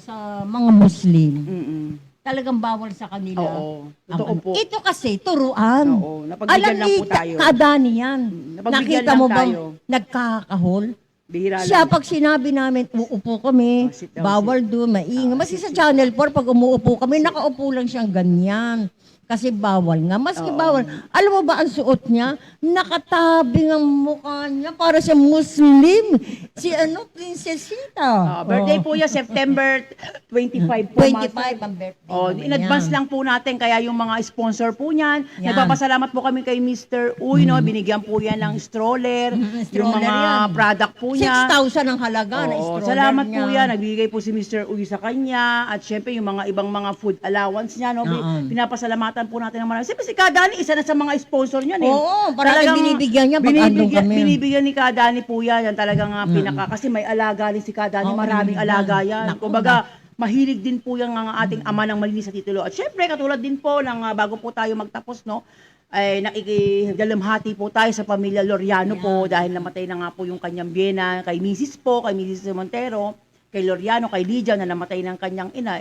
Sa mga Muslim, Mm-mm. talagang bawal sa kanila. Oo. Totoo po. Ito kasi, turuan. Oo, napagbigyan lang po tayo. Kadani yan. Napagbigyan Nakita lang mo bang tayo. nagkakahol? Bihira Siya, lang. pag sinabi namin, uupo kami, Oh, sit down, bawal doon, maingay. Kasi sa Channel 4, pag umuupo kami, nakaupo lang siyang ganyan. Kasi bawal nga. Maski bawal. Alam mo ba ang suot niya? Nakatabing ang mukha niya para siya Muslim. Si Princesita. Birthday po niya, September 25 po. 25 Master. ang birthday. Oh, naman in advance niya. lang po natin kaya yung mga sponsor po niyan. Yan. Nagpapasalamat po kami kay Mr. Uy, no, binigyan po yan ng stroller, yung stroller mga yan. product po niya. 6,000 ang halaga na Oo, stroller salamat niya. po yan. Nagbigay po si Mr. Uy sa kanya at syempre yung mga ibang mga food allowance niya, no. Pinapasalamatan po natin ng marami. Siyempre si Kadani, isa na sa mga sponsor niya, eh. Oo, parang binibigyan niya pag andun kami. Binibigyan ni Kadani po yan. Yan talagang pinaka, kasi may alaga rin si Kadani. Oo, Maraming yan. alaga yan. Naku, Kumbaga, mahilig din po yung ating ama ng malinis sa titulo. At syempre, katulad din po ng bago po tayo magtapos, no, ay nakikidalamhati po tayo sa pamilya Loriano po dahil namatay na nga po yung kanyang biyena kay Mrs. po, kay Mrs. Montero, kay Loriano, kay Lydia na namatay ng kanyang ina.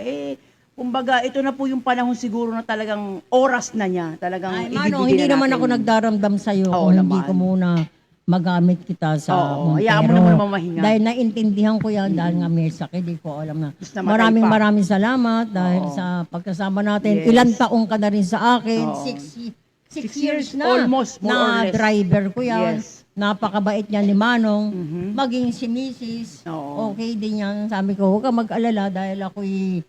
Kumbaga, ito na po yung panahon siguro na talagang oras na niya. Talagang Ay, ibibigay Manong, hindi na naman natin. ako nagdaramdam sa'yo Oo kung hindi naman. ko muna magamit kita sa Oo, Montero. hayaan mo naman mamahinga. Dahil naintindihan ko yan, dahil nga may sakit, di ko alam na. Tapos namatay pa. Maraming salamat dahil sa pagkasama natin. Yes. Ilang taong ka na rin sa akin. Oo. 6 6 years na. almost, more or na less. driver ko yan. Yes. Napakabait niya ni Manong. Mhm. Maging si Mrs. Oo. Okay din yan. Sabi ko, huwag ka mag-alala dahil ako'y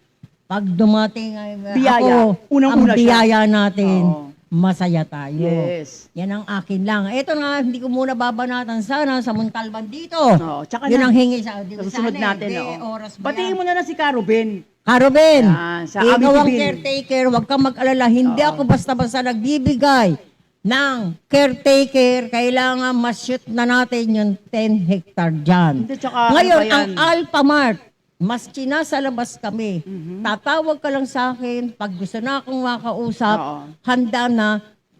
pag dumating ay Biyaya. ako, Unang-una ang siya. biyaya natin, Oo. masaya tayo. Yes. Yan ang akin lang. Ito nga, hindi ko muna babanatan sana sa Montalban dito. Oo, tsaka Yun na- ang hingi sa Sa susunod natin, Oras ba Batiin yan? mo na si Caro Ben. Karuben, Yan, sa ikaw ang Amityville. caretaker, huwag kang mag-alala. Hindi ako basta-basta nagbibigay ng caretaker. Kailangan ma-shoot na natin yung 10 hectare dyan. Hindi, tsaka Ngayon, ano pa ang yan? Alphamart, maski nasa labas kami, Mhm. tatawag ka lang sa akin, pag gusto na akong makausap, Oo. handa na,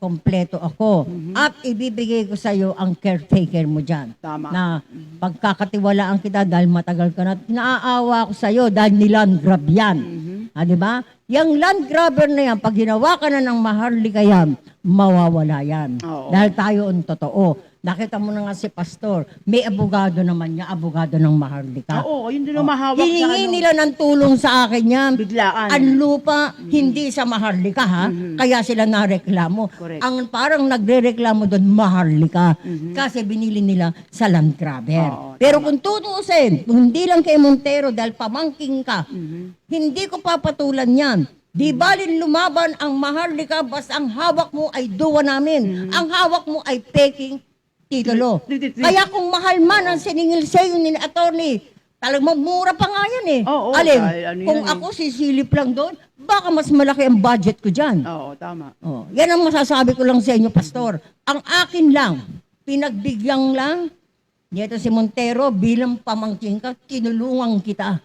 kompleto ako. At ibibigay ko sa iyo ang caretaker mo dyan. Tama. Na pagkakatiwalaan kita dahil matagal ka na, naaawa ako sa iyo dahil niland grab yan. Di ba? Yung land grabber na yan, pag ginawa ka na ng maharlika yan, mawawala yan. Oo. Dahil tayo ang totoo. Nakita mo na nga si Pastor, may abogado naman niya, abogado ng maharlika. Oo, yun din ang mahawak sa Hiningi nila ng tulong sa akin yan. Biglaan. Ang lupa, hindi sa maharlika ha. Kaya sila nareklamo. Correct. Ang parang nagrereklamo doon, maharlika. Kasi binili nila sa land grabber. Oo, Pero kung tutuusin, kung hindi lang kay Montero dahil pamangking ka, hindi ko papatulan yan. Di balin lumaban ang maharlika, basta ang hawak mo ay duwa namin. Ang hawak mo ay peking titulo. Kaya kung mahal man ang siningil sa'yo ni attorney, talagang mura pa nga yan eh. Oo, Alin, dahil ano kung yan eh. ako sisilip lang doon, baka mas malaki ang budget ko dyan. Oo, tama. Oh, yan ang masasabi ko lang sa inyo, Pastor. Ang akin lang, pinagbigyan lang, dito si Montero, bilang pamangkin ka, tinulungan kita.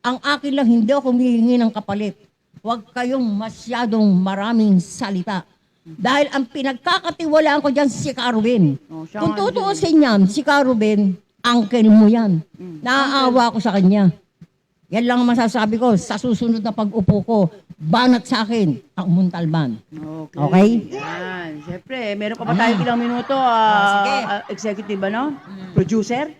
Ang akin lang, hindi ako humihingi ng kapalit. Huwag kayong masyadong maraming salita. Dahil ang pinagkakatiwalaan ko dyan si Carwin. Oh, siya Kung nga tutuusin yan, si Carwin, uncle mo yan. Naaawa ko sa kanya. Yan lang ang masasabi ko. Sa susunod na pag-upo ko, banat sa akin ang Montalban. Okay? Yan. Siyempre, meron pa ba tayo ilang minuto? sige. Executive, ano? Producer?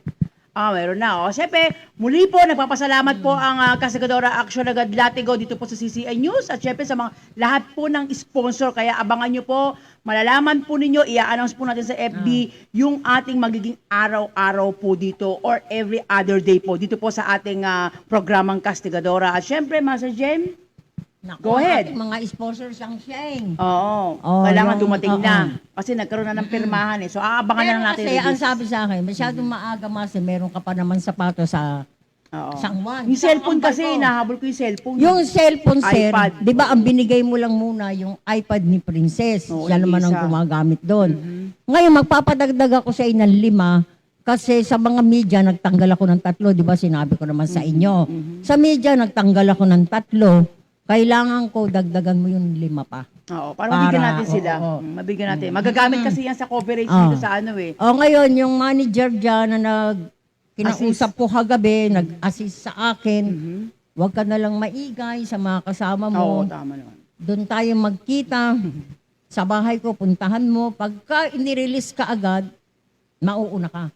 Meron na. Siyempre, muli po, nagpapasalamat po ang Kasagadora Action Agad Latigo dito po sa CCI News at siyempre sa mga lahat po ng sponsor. Kaya abangan nyo po, malalaman po ninyo, i-announce po natin sa FB yung ating magiging araw-araw po dito or every other day po dito po sa ating programang Kastigadora. At siyempre, Master Jem, Naku, Go ahead. ating mga sponsors ang Sheng. oo, Oh, kailangan yung- dumating oo. na. Kasi nagkaroon na ng pirmahan eh. So, aabangan Pero na natin. kasi, ang sabi sa akin, masyadong maaga kasi meron ka pa naman sapato sa Oo. San Juan. Yung cellphone Sa kasi, Ambal ko. hinahabol ko yung cellphone. Yung cellphone, sir, iPad. di ba ang binigay mo lang muna yung iPad ni Princess. Oo, Siya yung naman ang isa. gumagamit doon. Ngayon, magpapadagdag ako sa ng 5 kasi sa mga media, nagtanggal ako ng 3. Di ba sinabi ko naman sa inyo. Sa media, nagtanggal ako ng 3. Kailangan ko dagdagan mo yung 5 pa. Oo, para mabigyan natin sila. oo. Mabigyan natin. Magagamit kasi yan sa coverage Ah. dito sa ano eh. O ngayon, yung manager dyan na kinausap ko kagabi, nag-assist sa akin, huwag ka na lang maigay sa mga kasama Oo, mo. tama naman. Doon tayo magkita. Sa bahay ko, puntahan mo. Pagka inirelease ka agad, mauuna ka.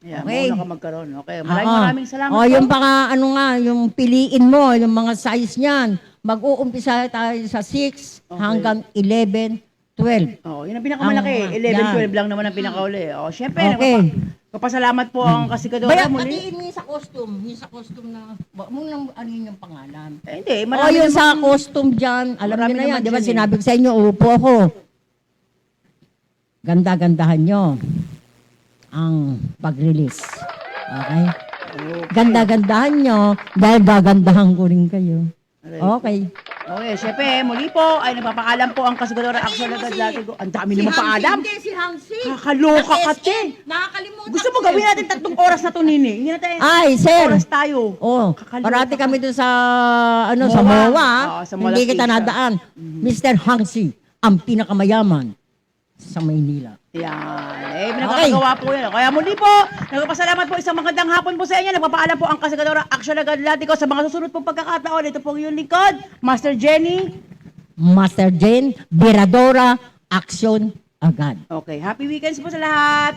Yeah, Okay. mauna ka magkaroon. Okay, Oo. maraming salamat O, po. yung baka, ano nga, yung piliin mo, yung mga size niyan. Mag-uumpisa tayo sa 6 hanggang 11, 12. Oo, yun ang pinakamalaki. Ang- 11, yan. 12 lang naman ang pinakauli. O, syempre, Okay. kapasalamat po ang Kasikadora Baya, muli. patiin mo yung sa costume. Yung sa costume na, wag mo nang ano yung pangalan. Hindi, O, marami yung sa naman- costume dyan, alam Marami niyo na yan. naman Di ba dyan eh. sinabi ko sa inyo, upo ako. Ganda-gandahan nyo ang pag-release. Okay? Ganda-gandahan nyo dahil gagandahan ko rin kayo. Okay. Okay, syempre, muli po ay nagpapaalam po ang Kasikadora Action Agad Latigo. Ang dami naman paalam. Hindi, si Hansi. Kakaloka ka, Sa Tin. SM. Nakakalimutan Gusto mo ko gawin eh. natin 3 oras na to, Nini? Hindi natin Ay, sir. oras tayo. Oh, Kakaloka parati ka. kami doon sa ano sa MOA. MOA. Oo, sa Hindi kita Malapitan. nadaan. Mr. Hansi, ang pinakamayaman sa Maynila. Yan. Pinagkakagawa po yan. Kaya muli po, nagpapasalamat po isang magandang hapon po sa inyo. Nagpapaalam po ang Kasikadora Action Agad Latigo sa mga susunod pong pagkakataon. Ito po yung lingkod, Master Jenny. Master Jane, Biradora, Action Agad. Okay, happy weekends po sa lahat.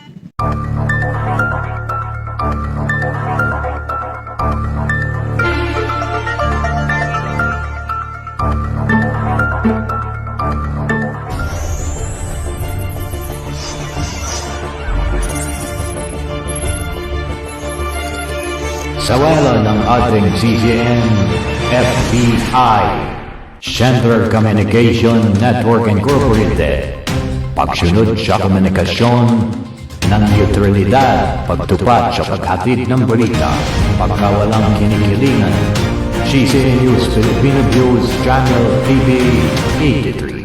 Sa wala ng ating CCN, FBI, Central Communication Network Incorporated, pagsunod sa komunikasyon ng neutralidad, pagtupad sa paghatid ng balita, pagkawalang kinikilingan, CCN News Filipino News Channel TV 83.